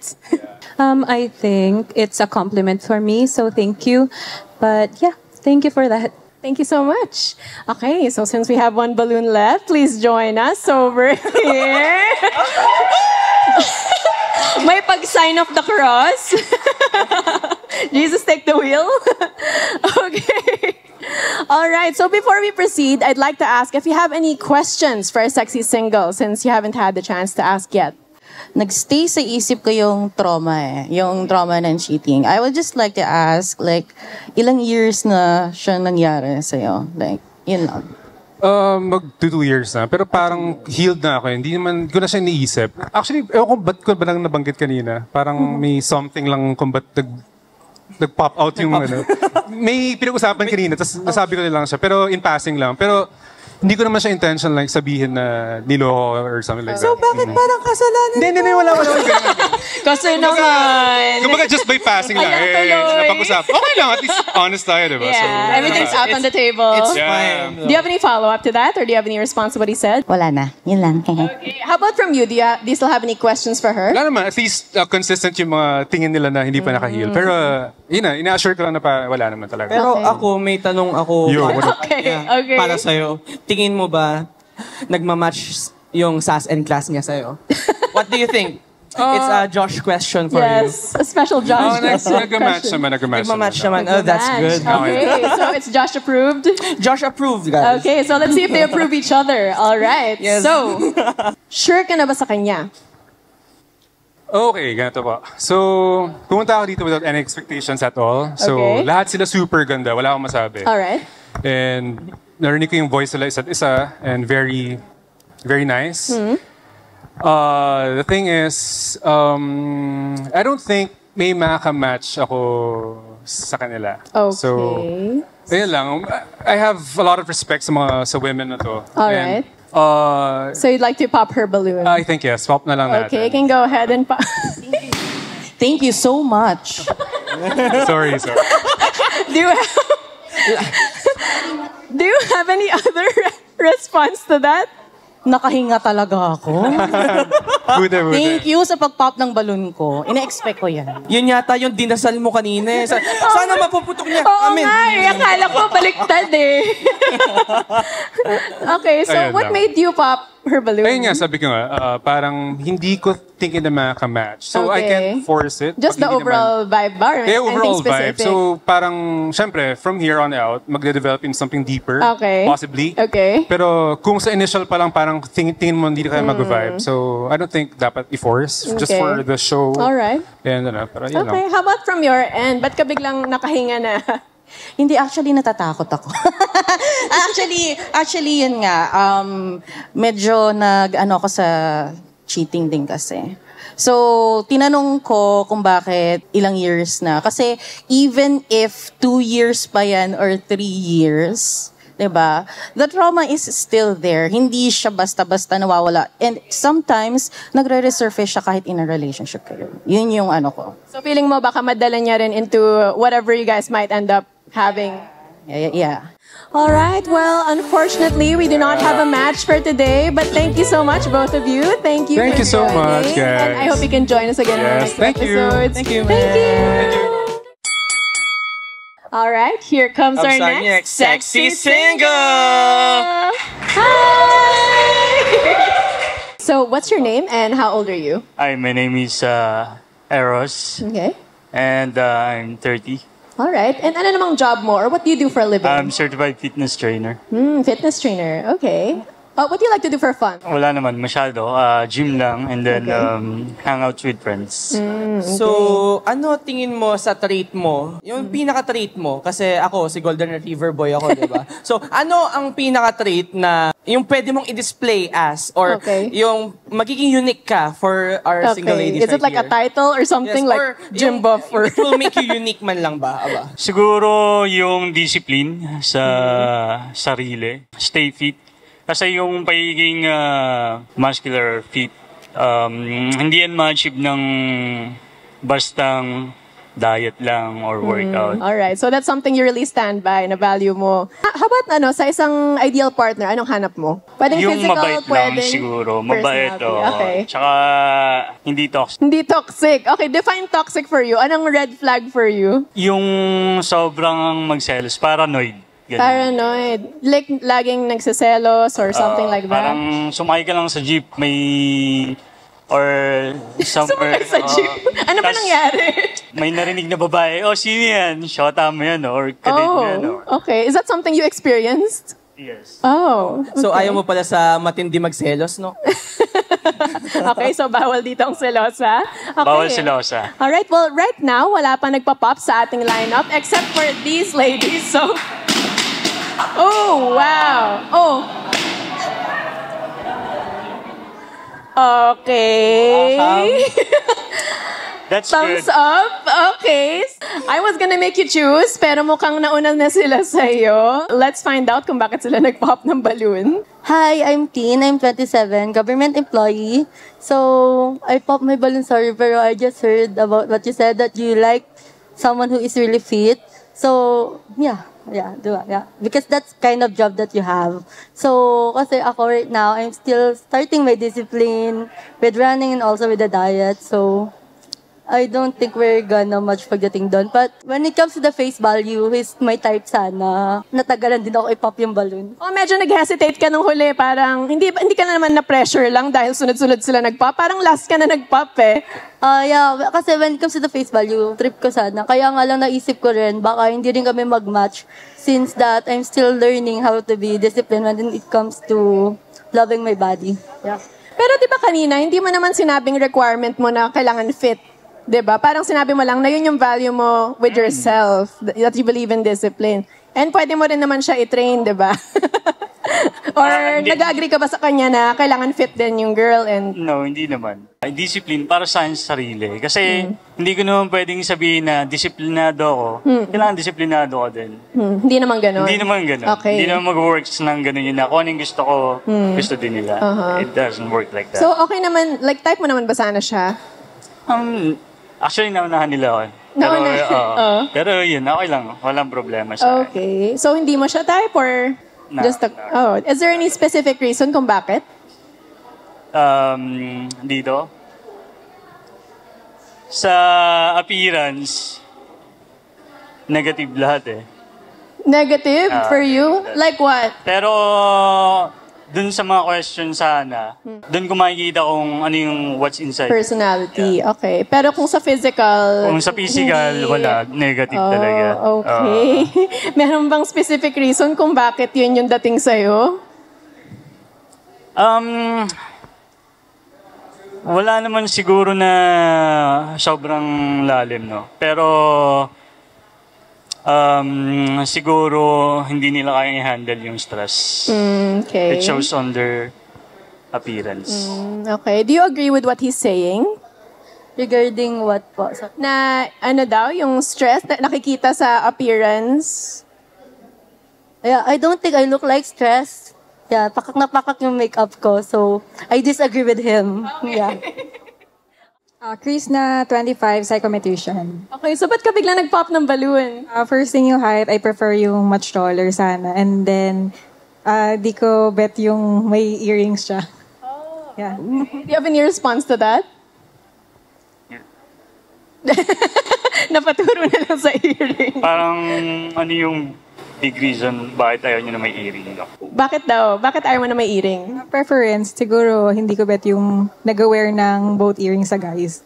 I think it's a compliment for me, so thank you. But yeah, thank you for that. Thank you so much. Okay, so since we have one balloon left, please join us over here. May pag-sign of the cross. Jesus, take the wheel. Okay. All right, so before we proceed, I'd like to ask if you have any questions for a sexy single since you haven't had the chance to ask yet. Nagstay sa isip ko yung trauma yung trauma ng cheating. I would just like to ask, like, ilang years na siya nangyari sa'yo? Like, yun lang. Mag-2 years na. Pero parang healed na ako. Hindi naman ko na siya iniisip. Actually, ewan ko ba't ko ba nang nabanggit kanina? Parang may something lang kung ba't nag-pop out yung May pinag-usapan kanina, tapos nasabi ko na lang siya. Pero in passing lang. Pero hindi ko naman siya intention like sabihin na niloko or something like that. So, bakit parang kasalanan? Hindi, wala. Kasi naman. Kumbaga just by passing lang. Napag-usap. Okay lang, at least honest tayo, diba? Yeah, so, everything's out on the table. It's fine. Do you have any follow-up to that? Or do you have any response to what he said? Wala na. Yun lang. Okay. How about from you? Do you still have any questions for her? Wala naman. At least consistent yung mga tingin nila na hindi pa naka-heal. Pero, ina-assure ko lang na wala naman talaga. Pero ako, may tanong ako. Okay. Para sa'yo. Tingin mo ba, nagmamatch yung SAS and class niya sa'yo? What do you think? It's a Josh question for you. Yes, a special Josh nag-match naman. Nagmamatch naman. Oh, that's good. Okay, so it's Josh approved? Josh approved, guys. Okay, so let's see if they approve each other. All right. Yes. So, sure ka na ba sa kanya? Okay, ganito po. So, pumunta ako dito without any expectations at all. So, lahat sila super ganda. Wala akong masabi. All right. And narinig ko yung voice nila isa't isa and very, very nice. The thing is, I don't think may makamatch ako sa kanila. Okay. So, ayun lang. I have a lot of respect sa women na to. All right. So you'd like to pop her balloon? I think yes. Pop na lang natin. Okay, you can go ahead and pop. Thank you so much. Sorry. Do you have any other response to that? Nakahinga talaga ako. Buti. Thank you sa pag-pop ng balloon ko. Ina-expect ko yan. Yun yata yung dinasal mo kanina. Sana mapuputok niya. Oo nga eh. Akala ko baliktad eh. Okay, so Ayun what lang. made you pop her balloon? Ayun nga, sabi ko nga, parang hindi ko thinking na makamatch. So, I can't force it. Just the Pag hindi overall vibe ba? Or Yeah, overall anything vibe. specific? So, parang, syempre, from here on out, magde-develop in something deeper. Okay. Possibly. Okay. Pero, kung sa initial pa lang, parang tingin mo hindi kayo mag-vibe. So, I don't think dapat i-force. Just Okay. for the show. Alright. And, pero yun Okay, lang. how about from your end? Ba't ka biglang nakahinga na? Hindi, actually, natatakot ako. actually, yun nga. Medyo nag-ano ako sa cheating din kasi. So, tinanong ko kung bakit ilang years na. Kasi even if 2 years pa yan or 3 years, diba? The trauma is still there. Hindi siya basta-basta nawawala. And sometimes, nagre-resurface siya kahit in a relationship kayo. Yun yung ano ko. So feeling mo baka madala niya rin into whatever you guys might end up having? Yeah. All right. Well, unfortunately, we do not have a match for today, but thank you so much, both of you. Thank you. Thank for you so joining, much, guys. And I hope you can join us again in our Yes, next thank you. episodes. Thank you, Thank you. Thank you. All right. Here comes our next sexy single. Hi. So, what's your name and how old are you? Hi, my name is Eros. Okay. And I'm 30. All right. And ano namang job mo or what do you do for a living? I'm certified fitness trainer. Fitness trainer. Okay. What do you like to do for fun? Wala naman masyado. Gym lang and then hangouts with friends. So, ano tingin mo sa trait mo? Yung pinaka-trait mo? Kasi ako, si Golden Retriever boy ako, di ba? So, ano ang pinaka-trait na yung pwede mong i-display as or yung magiging unique ka for our single ladies Is it like a title or something like gym buff? Or it will make you unique man lang ba? Aba? Siguro yung discipline sa sarili. Stay fit. Kasi yung pagiging muscular fit, hindi yan ma-achieve ng bastang diet lang or workout. Alright, so that's something you really stand by, na value mo. How about sa isang ideal partner, anong hanap mo? Pwedeng yung physical, mabait lang siguro. Mabait, personality. Tsaka hindi toxic. Hindi toxic. Okay, define toxic for you. Anong red flag for you? Yung sobrang magselos, paranoid. Ganun. Paranoid. Like, laging nagsiselos or something like that? Parang sumakay ka lang sa jeep, or somewhere. Sumakay sa jeep? Ano ba nangyari? May narinig na babae, sino yan? Shota mo yan, or kadate mo yan. Okay. Is that something you experienced? Yes. Oh, okay. So, ayaw mo pala sa matindi magselos, no? Okay, so bawal dito ang selosa. Okay. Bawal selosa. Alright, well, right now, wala pa nagpa-pop sa ating lineup except for these ladies. So, oh, wow. Oh. Okay. That's Thumbs good. up. Okay. I was gonna make you choose, pero mukhang nauna na sila sa'yo. Let's find out kung bakit sila nag-pop ng balloon. Hi, I'm Teen. I'm 27, government employee. So, I popped my balloon, sorry, pero I just heard about what you said, that you like someone who is really fit. So, yeah. Because that's kind of job that you have. So, kasi ako right now, I'm still starting my discipline with running and also with the diet. So, I don't think we're gonna much pagdating doon. But when it comes to the face value, he's my type sana. Natagalan din ako i-pop yung balloon. Oh, medyo nag-hesitate ka nung huli. Parang, hindi ka na naman na-pressure lang dahil sunod-sunod sila nag-pop. Parang last ka na nag-pop eh. Yeah, kasi when it comes to the face value, trip ko sana. Kaya nga lang naisip ko rin, baka hindi rin kami mag-match since that I'm still learning how to be disciplined when it comes to loving my body. Yeah. Pero di ba kanina, hindi mo naman sinabing requirement mo na kailangan fit. Diba? Parang sinabi mo lang na yun yung value mo with yourself, that you believe in discipline. And pwede mo rin naman siya i-train, diba? Or nag-agree ka ba sa kanya na kailangan fit din yung girl? And No, hindi naman. Discipline para sa sarili. Kasi hindi ko naman pwedeng sabihin na disiplinado ako. Kailangan disiplinado ka din. Hindi naman gano'n? Hindi naman gano'n. Okay. Hindi naman mag-works ng gano'n yun na kung anong gusto ko, gusto din nila. It doesn't work like that. So okay naman, like type mo naman ba sana siya? Actually, naunahan nila ako. Pero yun, okay lang. Walang problema sa akin. Okay. So hindi mo siya type or just is there any specific reason kung bakit? Dito? Sa appearance, negative lahat eh. Negative for you? Like what? Pero dun sa mga question sana, dun ko makikita kung ano yung what's inside. Personality, okay. Pero kung sa physical... Kung sa physical, hindi. wala. Negative talaga. Okay. Meron bang specific reason kung bakit yun yung dating sa'yo? Wala naman siguro na sobrang lalim, no? Pero siguro hindi nila kayang i-handle yung stress. Okay. It shows on their appearance. Okay. Do you agree with what he's saying? Regarding what po? Na ano daw, yung stress na nakikita sa appearance? Yeah, I don't think I look like stressed. Yeah, pakak na pakak yung makeup ko. So, I disagree with him. Yeah. Chris na 25, psychometrician. Okay, so ba't ka bigla nag-pop ng balloon? First thing yung height, I prefer yung much taller sana. And then, di ko bet yung may earrings siya. Yeah. Do you have any response to that? Napaturo na lang sa earring. Parang ano yung big reason bakit ayaw nyo na may earring? No? Bakit daw? Bakit ayaw mo na may earring? Preference, siguro hindi ko bet yung nag-wear ng both earrings sa guys.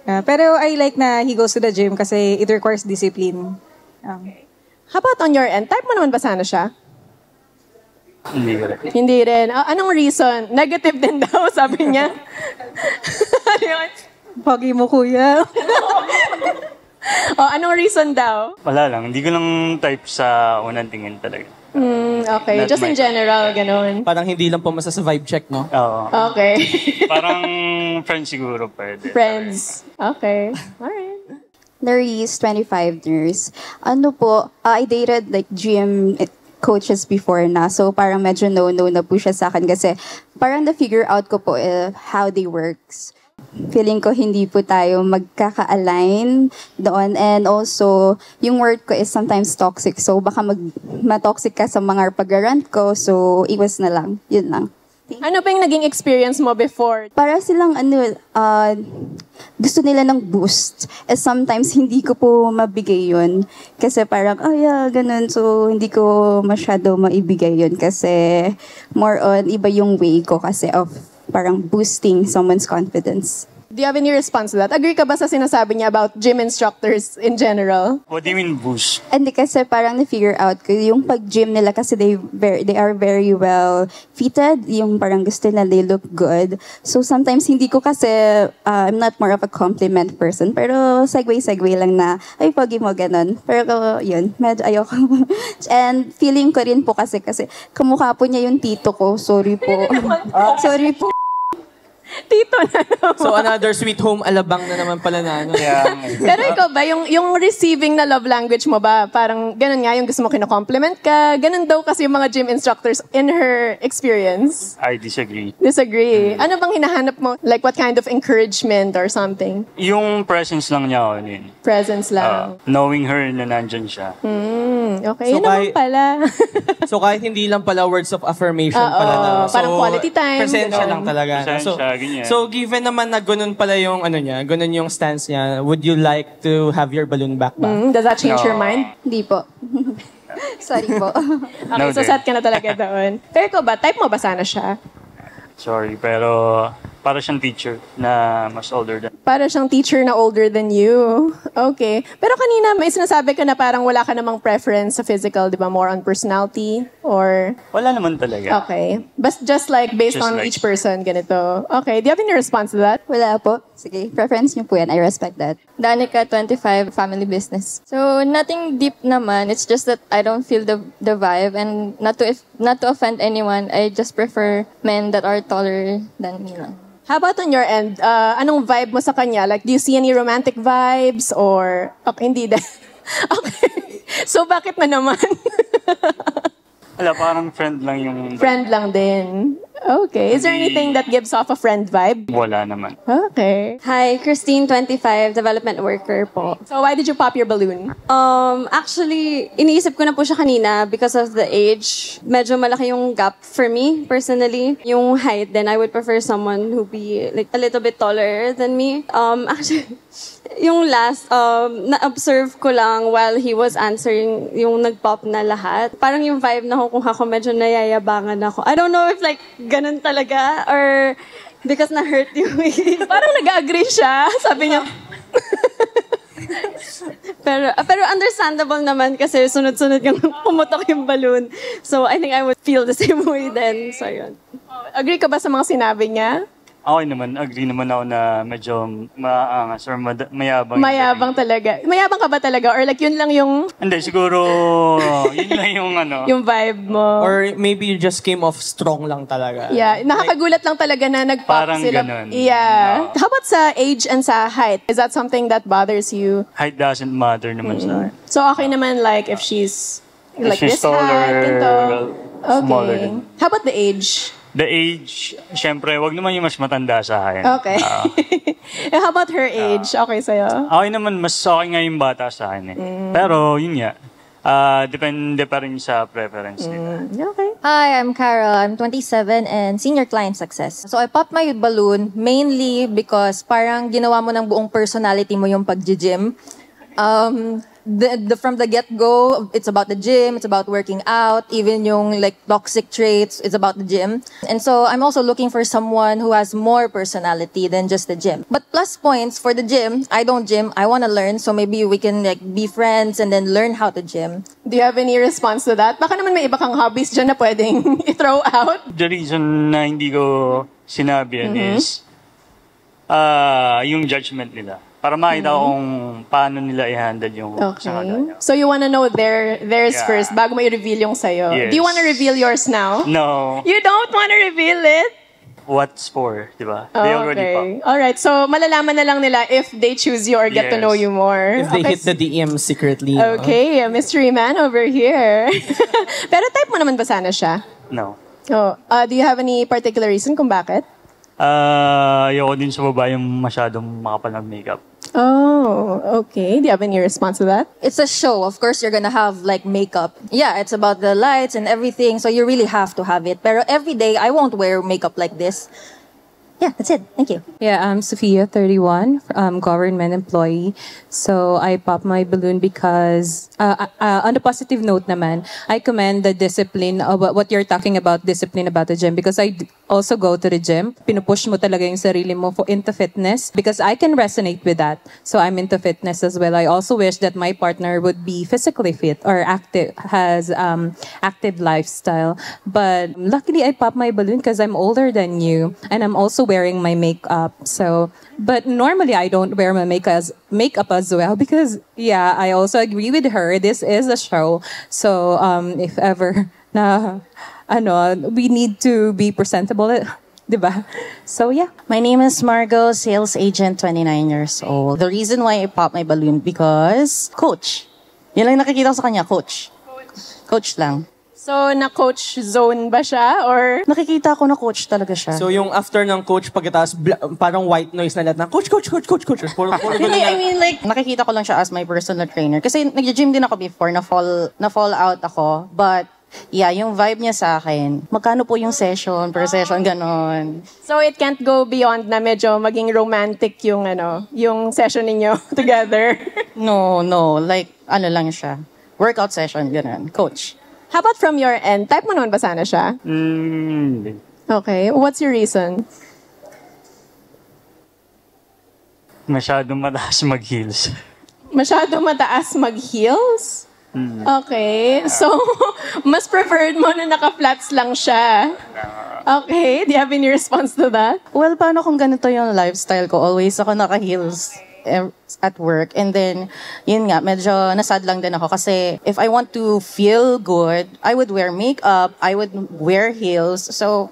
Pero I like na he goes to the gym kasi it requires discipline. How about on your end? Type mo naman ba sana siya? Hindi ko rin. Hindi rin. Anong reason? Negative din daw, sabi niya. Ano yun? Pogi mo, kuya. Anong reason daw? Wala lang. Hindi ko lang type sa unang tingin talaga. Okay. Not Just in my- general, ganun. Parang hindi lang pumasa sa vibe check, no? Oo. Okay. Parang friends siguro pwede. Friends. Okay. Alright. Nurse, 25 nurse. Ano po, I dated like gym coaches before na. So parang medyo no-no na po siya sa akin kasi parang na-figure out ko po how they works. Feeling ko hindi po tayo magkaka-align doon. And also, yung work ko is sometimes toxic. So baka ma-toxic ka sa mga pag-rant ko. So iwas na lang. Yun lang. Ano pa yung naging experience mo before? Para silang gusto nila ng boost. And sometimes hindi ko po mabigay yun. Kasi parang, ganun. So, hindi ko masyado maibigay yun. Kasi more on, iba yung way ko kasi of parang boosting someone's confidence. Do you have any response to that? Agree ka ba sa sinasabi niya about gym instructors in general? What do you mean boost? Hindi kasi parang na-figure out ko yung pag-gym nila kasi they are very well fitted. Yung parang gusto nila, they look good. So sometimes hindi ko kasi, I'm not more of a compliment person. Pero segue lang na, ay, pogi mo, ganun. Pero yun, medyo ayoko. And feeling ko rin po kasi kamukha po niya yung tito ko. Sorry po. Sorry po. Tito na naman. So another sweet home alabang na naman pala na. Ano? Pero ikaw ba, yung receiving na love language mo ba, parang ganun nga, yung gusto mo kino-compliment ka, ganun daw kasi yung mga gym instructors in her experience? I disagree. Disagree. Ano bang hinahanap mo? Like what kind of encouragement or something? Yung presence lang niya ako yun. Presence lang. Knowing her na nandyan siya. Okay, So yun naman pala. So kahit hindi lang pala words of affirmation Oo, pala na. So, parang quality time, Presensya ganun. lang talaga. Presensya, ganyan. So given naman na ganun pala yung ano niya, ganun yung stance niya, would you like to have your balloon back ba? Does that change your mind? Hindi po. Sorry po. Okay, so set ka na talaga doon. Pero ikaw ba, type mo ba sana siya? Sorry, pero para siyang teacher na mas older than. Para siyang teacher na older than you. Okay. Pero kanina may sinasabi ka na parang wala ka namang preference sa physical, di ba? More on personality? Or... Wala naman talaga. Okay. But just like based Just on like- each person, ganito. Okay. Do you have any response to that? Wala po. Sige, preference niyo po yan. I respect that. Danica, 25, family business. So, nothing deep naman. It's just that I don't feel the vibe and not to offend anyone, I just prefer men that are taller than me lang. How about on your end? Anong vibe mo sa kanya? Like, do you see any romantic vibes or... Okay, hindi din. Okay. So, bakit na naman? Wala, parang friend lang yung. Friend lang din. Okay. Is there anything that gives off a friend vibe? Wala naman. Okay. Hi, Christine, 25, development worker po. So why did you pop your balloon? Actually, iniisip ko na po siya kanina because of the age. Medyo malaki yung gap for me, personally. Yung height, then I would prefer someone who be like a little bit taller than me. Actually, yung last, na-observe ko lang while he was answering yung nag-pop na lahat. Parang yung vibe na kukuha ko, medyo nayayabangan ako. I don't know if like, ganun talaga or because na-hurt yung Parang nag-agree siya. Sabi niya, pero understandable naman kasi sunod-sunod yung pumutok yung balloon. So I think I would feel the same way then. So yun. Agree ka ba sa mga sinabi niya? Okay naman, agree naman ako na medyo maangas or mayabang. Mayabang talaga. Mayabang ka ba talaga? Or like yun lang yung... Hindi, siguro yun lang yung ano. Yung vibe mo. Or maybe you just came off strong lang talaga. Yeah, nakakagulat lang talaga na nag-pop Parang sila. ganun. Yeah. How about sa age and sa height? Is that something that bothers you? Height doesn't matter naman sa akin. So okay naman like if she's If like she's this height, ganito. smaller Okay. than. How about the age? The age, syempre, wag naman yung mas matanda sa akin. Okay. How about her age? Okay sa'yo? Okay naman, mas okay nga yung bata sa akin eh. Pero, yun nga. Depende pa rin sa preference nila. Okay. Hi, I'm Carol. I'm 27 and senior client success. So I popped my balloon mainly because parang ginawa mo ng buong personality mo yung pag-gym. from the get-go, it's about the gym, it's about working out, even yung like toxic traits, it's about the gym. And so I'm also looking for someone who has more personality than just the gym. But plus points for the gym, I don't gym, I want to learn, so maybe we can like be friends and then learn how to gym. Do you have any response to that? Baka naman may iba kang hobbies dyan na pwedeng i-throw out? The reason na hindi ko sinabi yan is yung judgment nila. Para makita ko kung paano nila i-handle yung sa kagaya. So you wanna know theirs first bago mo i-reveal yung sa'yo. Yes. Do you wanna reveal yours now? No. You don't wanna reveal it? What's for, di ba? They already Okay. Alright, so malalaman na lang nila if they choose you or get to Yes. know you more. If they Okay. hit the DM secretly. no? Okay, mystery man over here. Pero type mo naman ba sana siya? No. Oh, do you have any particular reason kung bakit? Ayoko din sa babae yung masyadong makapal ng makeup. Oh, okay. Do you have any response to that? It's a show. Of course, you're gonna have like makeup. Yeah, it's about the lights and everything, so you really have to have it. Pero every day, I won't wear makeup like this. Yeah, that's it. Thank you. Yeah, I'm Sophia, 31, government employee. So I pop my balloon because, on a positive note naman, I commend the discipline, what you're talking about, discipline about the gym, because I also go to the gym. Pinupush mo talaga yung sarili mo into fitness because I can resonate with that. So I'm into fitness as well. I also wish that my partner would be physically fit or active, has active lifestyle. But luckily, I pop my balloon because I'm older than you, and I'm also wearing my makeup. So, but normally I don't wear my makeup as well because, yeah, I also agree with her. This is a show. So, if ever na, we need to be presentable, diba? So, yeah. My name is Margo, sales agent, 29 years old. The reason why I pop my balloon because coach. Yan lang nakikita ko sa kanya, coach. Coach lang. So, na-coach zone ba siya? Or nakikita ko na coach talaga siya. So yung after ng coach, pagkatapos parang white noise na lahat ng coach. Puro Hindi, I mean like, nakikita ko lang siya as my personal trainer. Kasi nag-gym din ako before, na-fall out ako. But, yeah, yung vibe niya sa akin, magkano po yung session, per session, ganon. So it can't go beyond na medyo maging romantic yung yung session ninyo together. No, like lang siya. Workout session, ganon. Coach. How about from your end? Type mo naman ba sana siya? Hindi. Okay. What's your reason? Masyadong mataas mag-heels. Masyado mataas mag-heels? Okay. So, mas preferred mo na naka-flats lang siya. Okay. Do you have any response to that? Well, paano kung ganito yung lifestyle ko? Always ako naka-heels at work. And then, yun nga, medyo nasad lang din ako kasi if I want to feel good, I would wear makeup, I would wear heels. So,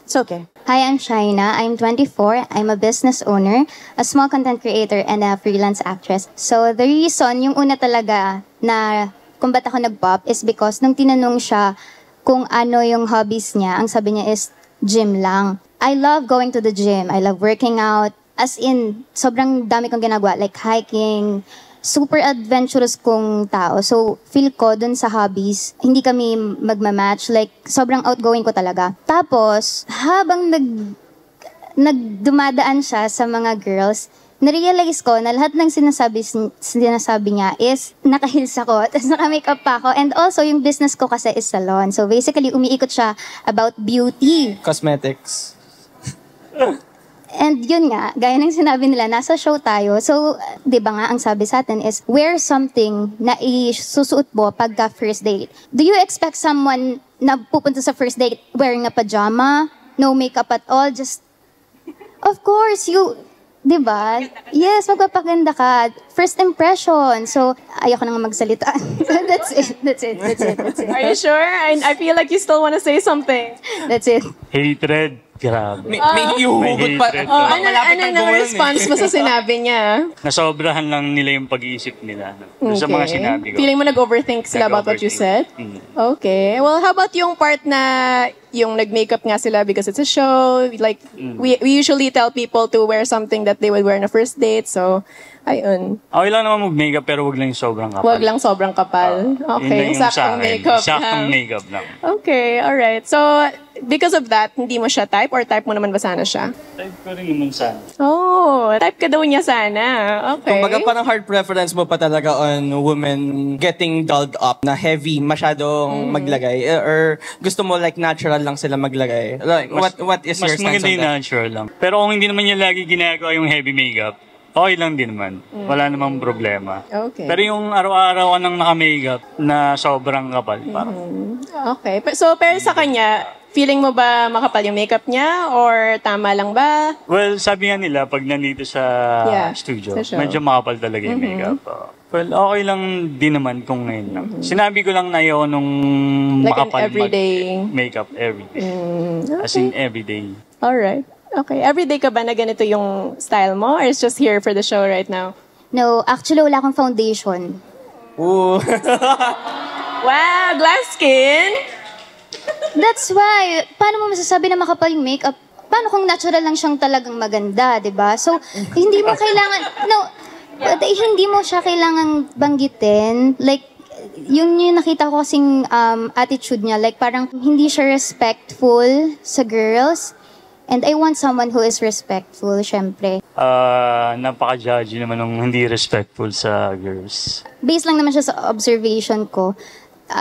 it's okay. Hi, I'm Shaina. I'm 24. I'm a business owner, a small content creator, and a freelance actress. So, the reason, yung una talaga na kung ba't ako nag-pop is because nung tinanong siya kung ano yung hobbies niya, ang sabi niya is gym lang. I love going to the gym. I love working out. As in, sobrang dami kong ginagawa, like hiking, super adventurous kong tao. So, feel ko dun sa hobbies, hindi kami magmamatch. Like, sobrang outgoing ko talaga. Tapos, habang nagdumadaan siya sa mga girls, narealize ko na lahat ng sinasabi niya is naka-heels ako, tapos naka-makeup pa ako. And also, yung business ko kasi is salon. So, basically, umiikot siya about beauty. Cosmetics. And yun nga, gaya ng sinabi nila, nasa show tayo. So, di ba nga, ang sabi sa atin is, wear something na isusuot mo pagka first date. Do you expect someone na pupunta sa first date wearing a pajama, no makeup at all, just, of course, di ba? Yes, magpapaganda ka. First impression. So, ayoko nang magsalita. That's it. Are you sure? I feel like you still want to say something. That's it. Hatred. Grabe. May ihuhugot pa. Ano nang response mo sa sinabi niya? Nasobrahan lang nila yung pag-iisip nila. Sa mga sinabi ko. Feeling mo nag-overthink sila about what you said? Okay. Well, how about yung part na yung nag-makeup nga sila because it's a show? Like, we usually tell people to wear something that they would wear on a first date. So, Ayun. Okay lang naman mag-makeup pero wag lang yung sobrang kapal. Wag lang sobrang kapal. Okay, Yun lang yung sa saktong akin. makeup. Saktong lang. makeup lang. Okay, alright. So, because of that, hindi mo siya type or type mo naman ba sana siya? Type ko rin naman sana. Oh, type ka daw niya sana. Okay. Kumbaga parang hard preference mo pa talaga on women getting dolled up na heavy, masyadong maglagay. Or gusto mo like natural lang sila maglagay. Like, what is your Mas stance maganda on yung that? natural lang. Pero kung hindi naman niya lagi ginagawa yung heavy makeup, okay lang din naman. Wala namang problema. Okay. Pero yung araw-araw ka nang naka-makeup na sobrang kapal, parang Okay. So, pero sa kanya, feeling mo ba makapal yung makeup niya or tama lang ba? well, sabi nga nila, pag nandito sa studio, sa show. medyo makapal talaga yung makeup. Well, okay lang din naman kung ngayon lang. Sinabi ko lang na ayaw nung Like an makapal everyday. makeup everyday. Okay. As in everyday. Alright. Okay. Everyday ka ba na ganito yung style mo or is just here for the show right now? No, actually wala akong foundation. Ooh. Wow, glass skin? That's why, paano mo masasabi na makapal yung makeup? Paano kung natural lang siyang talagang maganda, di ba? So, hindi mo kailangan, hindi mo siya kailangan banggitin. Like, yung nakita ko kasing attitude niya, like parang hindi siya respectful sa girls. And I want someone who is respectful, syempre. Napaka-judgy naman ng hindi respectful sa girls. Based lang naman siya sa observation ko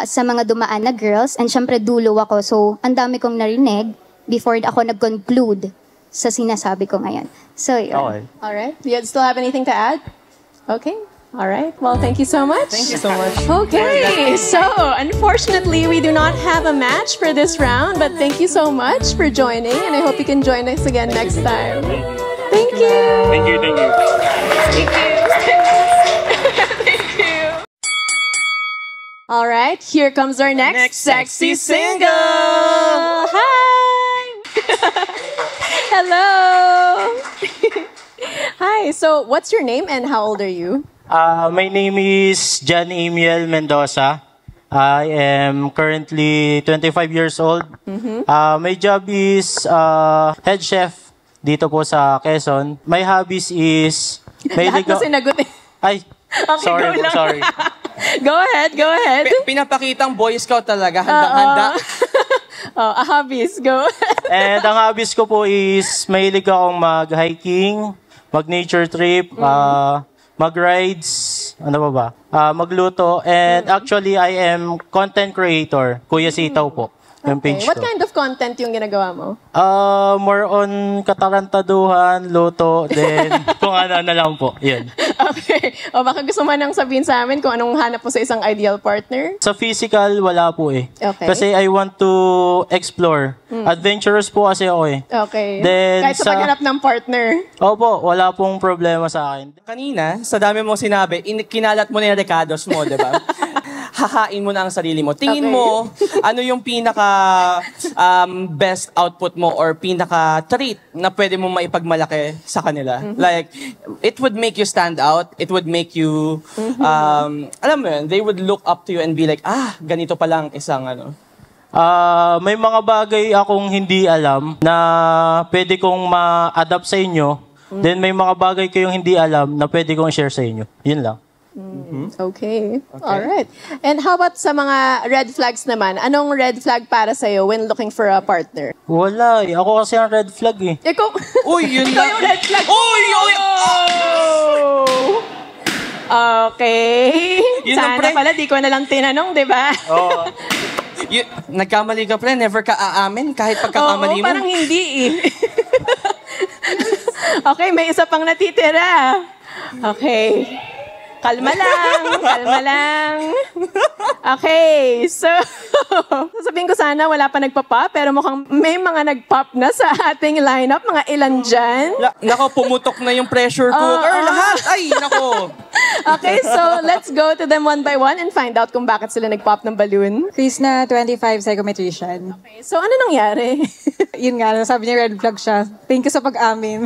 sa mga dumaan na girls. And syempre, dulo ako. So, ang dami kong narinig before ako nag-conclude sa sinasabi ko ngayon. So, yun. Okay. Alright. Do you still have anything to add? Okay. Alright. Well, thank you so much. Thank you so much. Okay. So, unfortunately, we do not have a match for this round, but thank you so much for joining, and I hope you can join us again next time. Thank you. Thank you, thank you. Thank you. Thank you. All right, here comes our next sexy single. Hi. Hello. Hi. So, what's your name and how old are you? My name is John Emiel Mendoza. I am currently 25 years old. My job is head chef dito po sa Quezon. My hobbies is... Lahat na sinagot eh. Ay, Okay, sorry go po, lang. sorry. Go ahead. Pinapakitang Boy Scout talaga, handang-handa. Hobbies, go. And ang hobbies ko po is mahilig akong mag-hiking, mag-nature trip, mag-rides, magluto. And actually, I am content creator. Kuya Sitaw po, yung page What ko. kind of content yung ginagawa mo? More on katarantaduhan, luto, then kung ano na lang po. Yun. Okay. O baka gusto mo nang sabihin sa amin kung anong hanap mo sa isang ideal partner? Sa physical, wala po eh. Okay. Kasi I want to explore. Adventurous po kasi ako eh. Okay. Then, Kahit sa paghanap ng partner. Opo, wala pong problema sa akin. Kanina, sa dami mong sinabi, kinalat mo na yung recados mo, di ba? Hahain mo na ang sarili mo. Tingin mo, ano yung pinaka best output mo or pinaka trait na pwede mo maipagmalaki sa kanila? Like, it would make you stand out. It would make you, alam mo yun, they would look up to you and be like, ganito palang isang ano. May mga bagay akong hindi alam na pwede kong ma-adapt sa inyo. Then may mga bagay kayong hindi alam na pwede kong share sa inyo. Yun lang. Okay. Alright. And how about sa mga red flags naman? Anong red flag para sa'yo when looking for a partner? Wala eh. Ako kasi ang red flag eh. Ikaw, Uy, yun ikaw lang. yung red flag. Uy! Okay. Yun ang Sana pala di ko na lang tinanong, di ba? Oo. Nagkamali ka, pre. Never ka aamin kahit pagkakamali mo. Parang hindi eh. Okay, may isa pang natitira. Okay. Kalma lang. Okay, so, sasabihin ko sana wala pa nagpa-pop, pero mukhang may mga nag-pop na sa ating lineup, mga ilan dyan. Nako, pumutok na yung pressure cooker. Lahat. Ay, nako. Okay, so let's go to them one by one and find out kung bakit sila nag-pop ng balloon. Chris na 25, psychometrician. Okay, so ano nangyari? Yun nga, sabi niya red flag siya. Thank you sa pag-amin.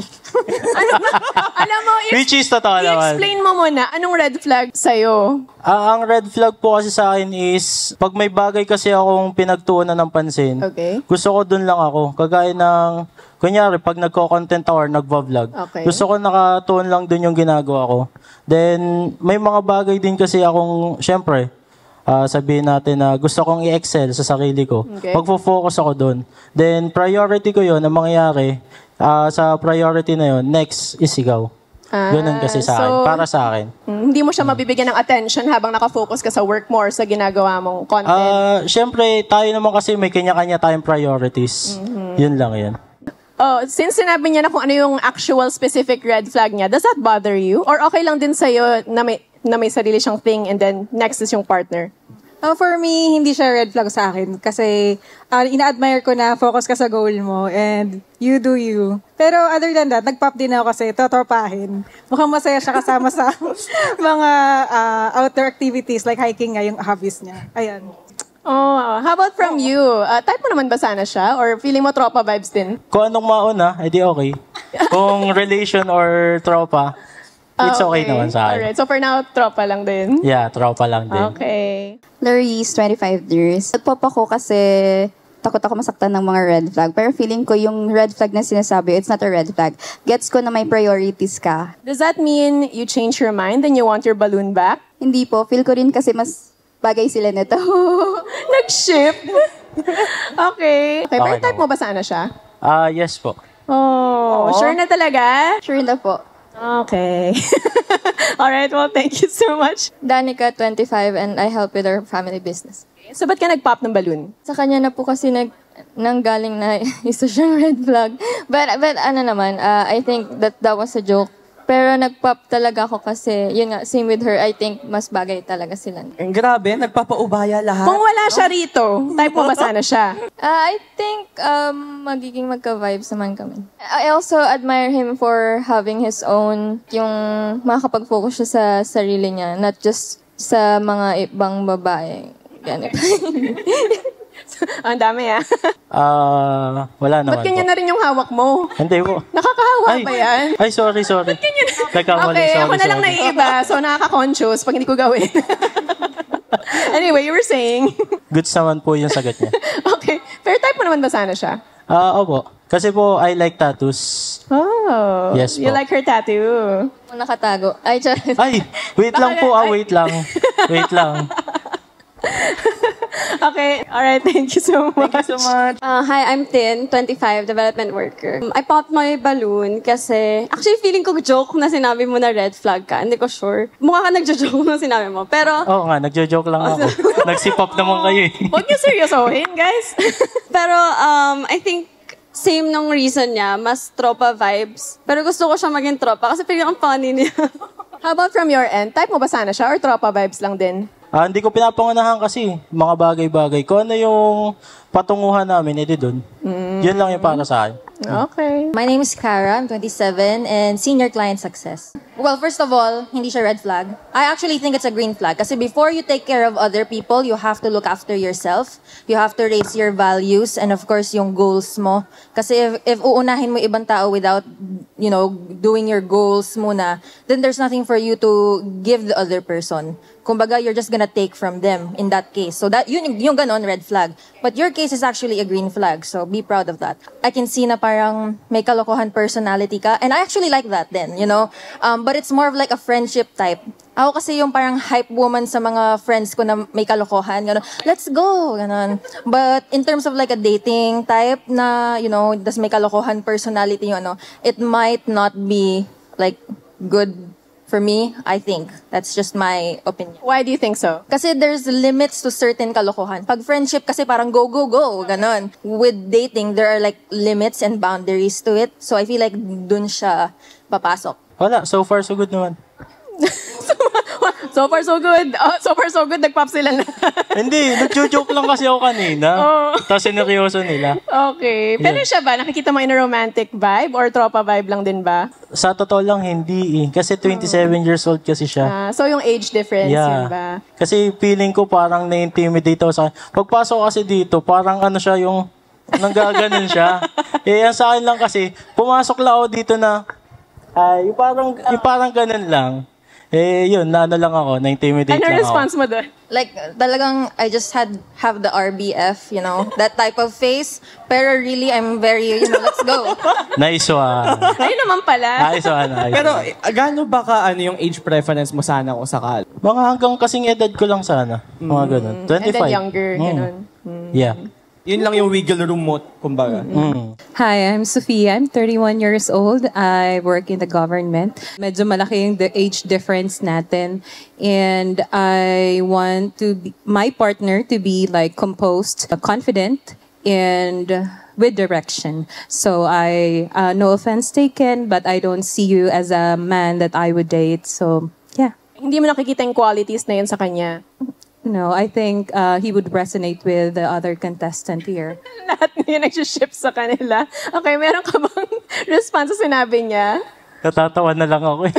Alam mo, Which is totoo naman. i-explain mo muna, anong red flag sa'yo? Ang red flag po kasi sa sa akin is, pag may bagay kasi akong pinagtuunan ng pansin, gusto ko dun lang ako. Kagaya ng, kunyari, pag nagko-content ako or nagvo-vlog, gusto ko nakatuon lang dun yung ginagawa ko. Then, may mga bagay din kasi akong, syempre, sabihin natin na gusto kong i-excel sa sarili ko. Magfo-focus ako dun. Then, priority ko yun, ang mangyayari, sa priority na yun, next is ikaw. Ganun kasi sa akin, para sa akin. Hindi mo siya mabibigyan ng attention habang nakafocus ka sa work mo or sa ginagawa mong content? Siyempre, tayo naman kasi may kanya-kanya tayong priorities. Yun lang yun. Oh, since sinabi niya na kung ano yung actual specific red flag niya, does that bother you? Or okay lang din sa'yo na may sarili siyang thing and then next is yung partner? For me, hindi siya red flag sa akin kasi ina-admire ko na focus ka sa goal mo and you do you. Pero other than that, nag-pop din ako kasi totorpahin. Mukhang masaya siya kasama sa mga outdoor activities like hiking nga yung hobbies niya. Ayan. Oh, how about from you? Type mo naman ba sana siya? Or feeling mo tropa vibes din? Kung anong mauna, edi okay. Kung relation or tropa, it's okay naman sa akin. Alright, so for now, tropa lang din? Yeah, tropa lang din. Okay. Laris, 25 years. Nagpop ako kasi takot ako masaktan ng mga red flag. Pero feeling ko yung red flag na sinasabi, it's not a red flag. Gets ko na may priorities ka. Does that mean you change your mind and you want your balloon back? Hindi po. Feel ko rin kasi mas bagay sila nito. Nag-ship? Okay. Okay, pero type mo ba sana siya? Yes po. Oh, sure na talaga? Sure na po. Okay. Alright, well, thank you so much. Danica, 25, and I help with our family business. So, ba't ka nag-pop ng balloon? Sa kanya na po kasi nanggaling na isa siyang red flag. But ano naman, I think that was a joke. Pero nag-pop talaga ako kasi, yun nga, same with her, I think mas bagay talaga sila. Grabe, nagpapaubaya lahat. Kung wala siya rito, type mo ba sana siya? I think magiging magka-vibes naman kami. I also admire him for having his own, yung makakapag-focus siya sa sarili niya, not just sa mga ibang babae. Ganun. Ang dami wala naman Ba't ganyan na rin yung hawak mo? Hindi po. Nakakahawa ba yan? Ay, sorry. Nagkamali, Okay, ako sorry. na lang naiiba, so nakaka-conscious pag hindi ko gawin. Anyway, you were saying? Goods naman po yung sagot niya. Okay, pero type mo naman ba sana siya? Opo. Kasi po, I like tattoos. Oh, Yes you po. like her tattoo? Nakatago. Ay, Ay, wait lang po, wait lang. Wait lang. Okay, alright, thank you so much. Thank you so much. Hi, I'm Tin, 25, development worker. I popped my balloon kasi, actually feeling ko joke na sinabi mo na red flag ka. Hindi ko sure. Mukha ka nagjo-joke nung sinabi mo. Pero, Oo nga, nagjo-joke lang ako. Nagsipop naman kayo eh. Huwag niyo seryosohin, guys. pero I think same nung reason niya, mas tropa vibes. Pero gusto ko siya maging tropa kasi feeling ang funny niya. How about from your end? Type mo ba sana siya or tropa vibes lang din? Hindi ko pinapangunahan kasi mga bagay-bagay. Kung ano yung patunguhan namin, edi dun. Yun lang yung para sa akin. Okay. My name is Cara, I'm 27, and Senior Client Success. Well, first of all, hindi siya red flag. I actually think it's a green flag. Kasi before you take care of other people, you have to look after yourself. You have to raise your values and of course, yung goals mo. Kasi if uunahin mo ibang tao without, doing your goals muna, then there's nothing for you to give the other person. Kumbaga, you're just gonna take from them in that case. So that yung ganon, red flag. But your case is actually a green flag. So be proud of that. I can see na parang may kalokohan personality ka. And I actually like that then, but it's more of like a friendship type. Ako kasi yung parang hype woman sa mga friends ko na may kalokohan. Gano'n, let's go! Gano'n. But in terms of like a dating type na, das may kalokohan personality, it might not be like good for me, I think. That's just my opinion. Why do you think so? Kasi there's limits to certain kalokohan. Pag friendship kasi parang go, go, go. Ganon. With dating, there are like limits and boundaries to it. So I feel like dun siya papasok. Wala, so far so good naman. So far, so good. So far, so good. Nag-pop sila na. Hindi, nagjo-joke lang kasi ako kanina. Tapos sineryoso nila. Okay. Pero siya ba, nakikita mo in a romantic vibe or tropa vibe lang din ba? Sa totoo lang, hindi eh. Kasi 27 years old kasi siya. So yung age difference, yun ba? Kasi feeling ko parang na-intimidate ako sa kanya. Pagpasok kasi dito, parang ano siya yung nanggaganon siya. Ang sa akin lang kasi, pumasok lang ako dito na, yung parang ganun lang. Yun, naano lang ako, na-intimidate Ano lang response ako. mo doon? Like, talagang I just have the RBF, that type of face. Pero really, I'm very, let's go. Nice one. Ayun naman pala. Nice one, nice Pero one. gaano ba yung age preference mo sana kung sakal? Mga hanggang kasing edad ko lang sana. Mga ganun. 25. And then younger, ganun. Yeah. Yun lang yung wiggle room mo, kumbaga. Hi, I'm Sophia. I'm 31 years old. I work in the government. Medyo malaki yung the age difference natin. And I want my partner to be like composed, confident, and with direction. So no offense taken, but I don't see you as a man that I would date. So, yeah. Hindi mo nakikita yung qualities na yun sa kanya. No, I think he would resonate with the other contestant here. Lahat ngayon nagsiship sa kanila. Okay, meron ka bang response sa sinabi niya? Natatawa na lang ako eh.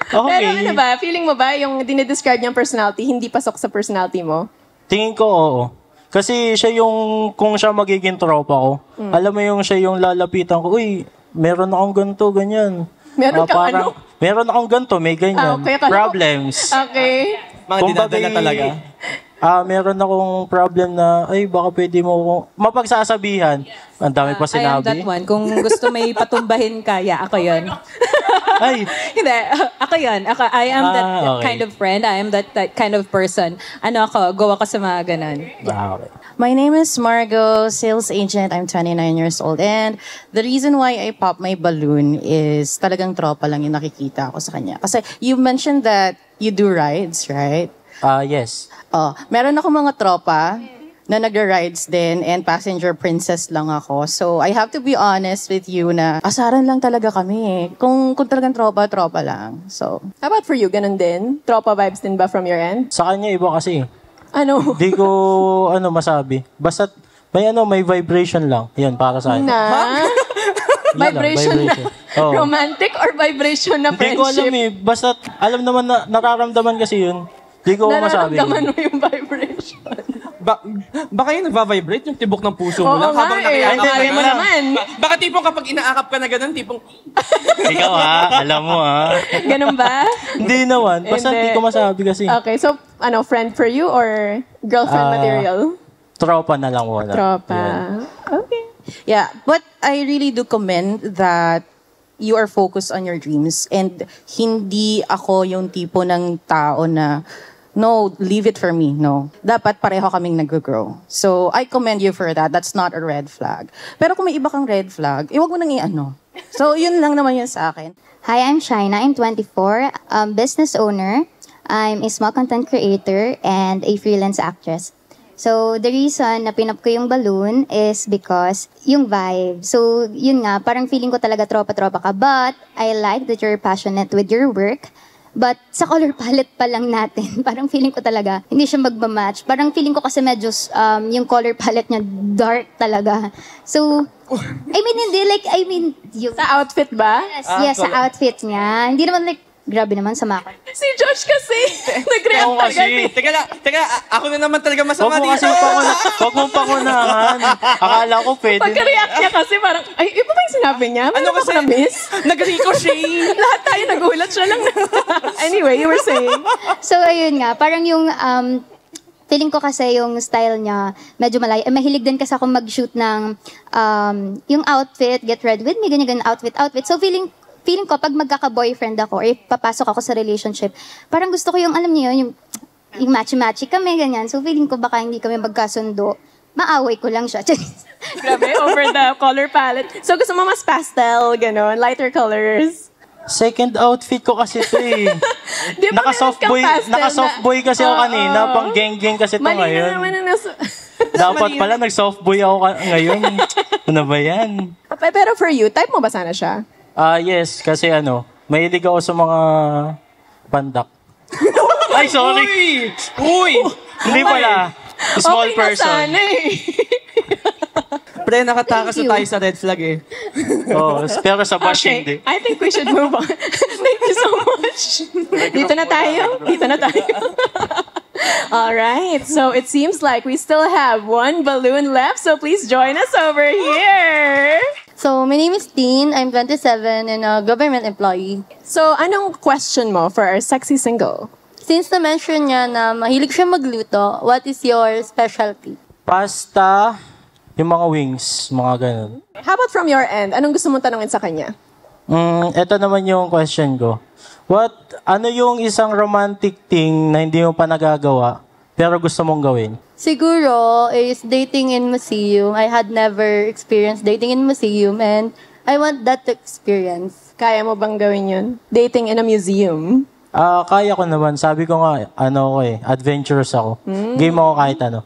Okay. Pero ano ba, feeling mo ba yung dinidescribe niyang personality, hindi pasok sa personality mo? Tingin ko oo. Kasi siya kung siya magiging tropa ko, alam mo siya yung lalapitan ko, uy, meron akong ganito, ganyan. Meron kang ano? Meron akong ganito, may ganyan. Okay, Problems. Okay. Mga dinadala talaga. Meron akong problem na, ay, baka pwede mo mapagsasabihan. Ang dami pa I am that sinabi. one. Kung gusto may patumbahin ka, yeah, ako yun. Ay. Hindi, ako yun. I am that okay. kind of friend. I am that kind of person. Ano ako, go ako sa mga ganun. Okay. My name is Margo, sales agent. I'm 29 years old. And the reason why I pop my balloon is talagang tropa lang yung nakikita ko sa kanya. Kasi you mentioned that you do rides, right? Yes. Meron ako mga tropa na nagra-rides din and passenger princess lang ako. So I have to be honest with you na asaran lang talaga kami. Kung talagang tropa lang. So, how about for you? Ganun din? Tropa vibes din ba from your end? Sa kanya iba kasi. Ano? Di ko masabi. Basta may vibration lang. Yan, para sa akin. Na? Vibration na? Oo. Romantic or vibration na Hindi ko friendship? alam eh. Basta alam naman na nararamdaman kasi yun. Di ko masabi. Nararamdaman mo yung vibration. Baka yung nagva-vibrate yung tibok ng puso mo lang habang nakiakap ka. Kaya mo naman. Baka tipong kapag inaakap ka na ganun, tipong... Ikaw alam mo Ganun ba? Hindi naman. Basta hindi ko masabi kasi. Okay, so friend for you or girlfriend material? Tropa na lang wala. Tropa. Okay. yeah. But I really do commend that you are focused on your dreams and hindi ako yung tipo ng tao na no, leave it for me. No. Dapat pareho kaming nag-grow. So, I commend you for that. That's not a red flag. Pero kung may iba kang red flag, wag mo nang i-ano. So, yun lang naman yun sa akin. Hi, I'm Shaina. I'm 24, business owner. I'm a small content creator and a freelance actress. So, the reason na pinap ko yung balloon is because yung vibe. So, yun nga, parang feeling ko talaga tropa-tropa ka. But, I like that you're passionate with your work. But, sa color palette pa lang natin, parang feeling ko talaga, hindi siya magmamatch. Parang feeling ko kasi medyo, yung color palette niya, dark talaga. So, yung... Sa outfit ba? Yes, sa outfit niya. Hindi naman grabe naman, sama ko. Si Josh kasi, nag-react agad. Teka, ako na naman talaga masama dito. Huwag mong pakunahan. Akala ko pwede. Pagka-react niya kasi parang, ay, iba ba yung sinabi niya? Ano kasi na-miss? Nag-ricochet. Lahat tayo nagulat, siya lang. Anyway, you were saying? So, ayun nga, parang yung, feeling ko kasi yung style niya, medyo malayo. Mahilig din kasi ako mag-shoot ng, yung outfit, get ready with me, ganyan outfit. So, feeling ko, pag magkaka-boyfriend ako or papasok ako sa relationship, parang gusto ko yung, alam niyo yun, yung matchy-matchy kami, ganyan. So, feeling ko baka hindi kami magkasundo. Maaway ko lang siya. Grabe, over the color palette. So, gusto mo mas pastel, gano'n, lighter colors. Second outfit ko kasi ito eh. Naka-soft boy kasi ako kanina, pang geng-geng kasi ito ngayon. Dapat pala nag-soft boy ako ngayon. Ano ba yan? Pero for you, type mo ba sana siya? Yes, kasi mahilig ako sa mga pandak. Ay, sorry! Uy! Hindi pala. Small okay person. Okay na sana eh. Pre, nakatakas na tayo sa red flag eh. Pero sa bash hindi. I think we should move on. Thank you so much. Dito na tayo. All right. So it seems like we still have one balloon left. So please join us over here. So, my name is Teen. I'm 27 and a government employee. So, anong question mo for our sexy single? Since na-mention niya na mahilig siya magluto, what is your specialty? Pasta, yung mga wings, mga ganun. How about from your end? Anong gusto mong tanongin sa kanya? Ito naman yung question ko. Ano yung isang romantic thing na hindi mo pa nagagawa, pero gusto mong gawin? Siguro is dating in museum. I had never experienced dating in museum and I want that to experience. Kaya mo bang gawin yun? Dating in a museum? Kaya ko naman. Sabi ko nga, adventurous ako. Game ako kahit ano.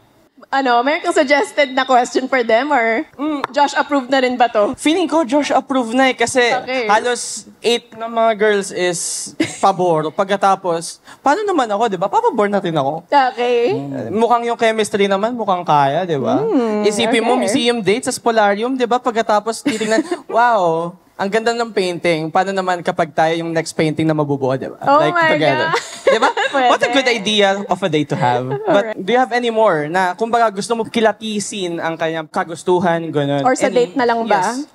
Meron kang suggested na question for them or Josh approved na rin ba to? Feeling ko Josh approved na kasi halos 8 ng mga girls is pabor. Pagkatapos, paano naman ako, di ba? Papabor natin ako. Okay. Mukhang yung chemistry naman, mukhang kaya, di ba? Isipin mo, museum date sa Spolarium, di ba? Pagkatapos titingnan, wow, ang ganda ng painting. Paano naman kapag tayo yung next painting na mabubuo, di ba? Oh my together. Di ba? What a good idea of a day to have. But do you have any more na kumbaga gusto mo kilatisin ang kanyang kagustuhan, gano'n? Or sa date na lang ba? Yes.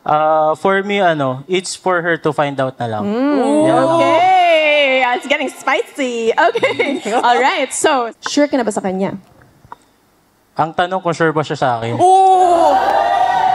For me, it's for her to find out na lang. Okay. It's getting spicy. Okay. Alright. So, sure ka na ba sa kanya? Ang tanong kung sure ba siya sa akin? Ooh!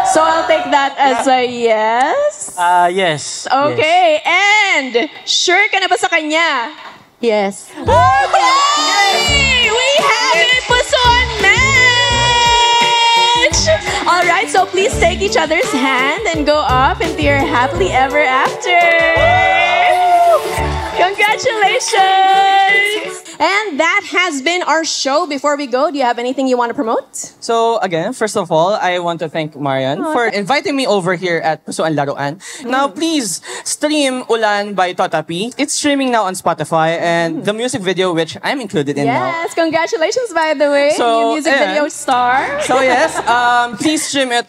So I'll take that as a yes? Yes. Okay. And, sure ka na ba sa kanya? Yes. Okay! We have a puson match! Alright, so please take each other's hand and go off into your happily ever after! Congratulations! And that has been our show. Before we go, do you have anything you want to promote? So again, first of all, I want to thank Marian for inviting me over here at Pusuan Laruan. Now, please stream Ulan by Tota P. It's streaming now on Spotify and the music video, which I'm included in now. Yes, congratulations, by the way, So, new music video star. So yes, please stream it,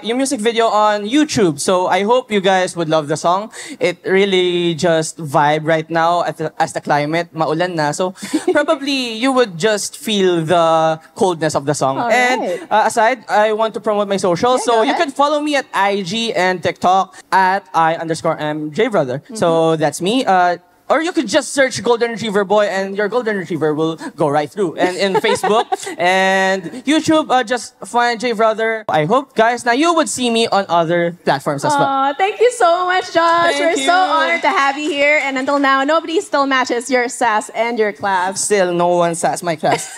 yung music video on YouTube. So I hope you guys would love the song. It really just vibe right now as the climate, maulan na. So probably you would just feel the coldness of the song. All and aside, I want to promote my socials. So you can follow me at IG and TikTok at I_MJBrother. So that's me. Or you could just search Golden Retriever Boy and your Golden Retriever will go right through. And in Facebook and YouTube, just find J Brother. I hope, guys, now you would see me on other platforms as well. Thank you so much, Josh. Thank We're you. so honored to have you here. And until now, nobody still matches your sass and your class. Still, no one says my class.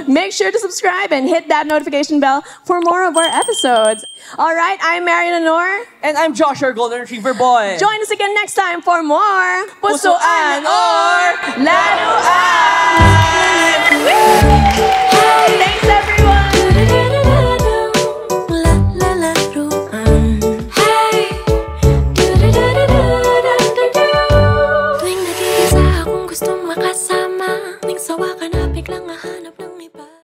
Make sure to subscribe and hit that notification bell for more of our episodes. All right, I'm Marian Honor. And I'm Josh, your Golden Retriever Boy. Join us again next time for more Pusuan or Laruan!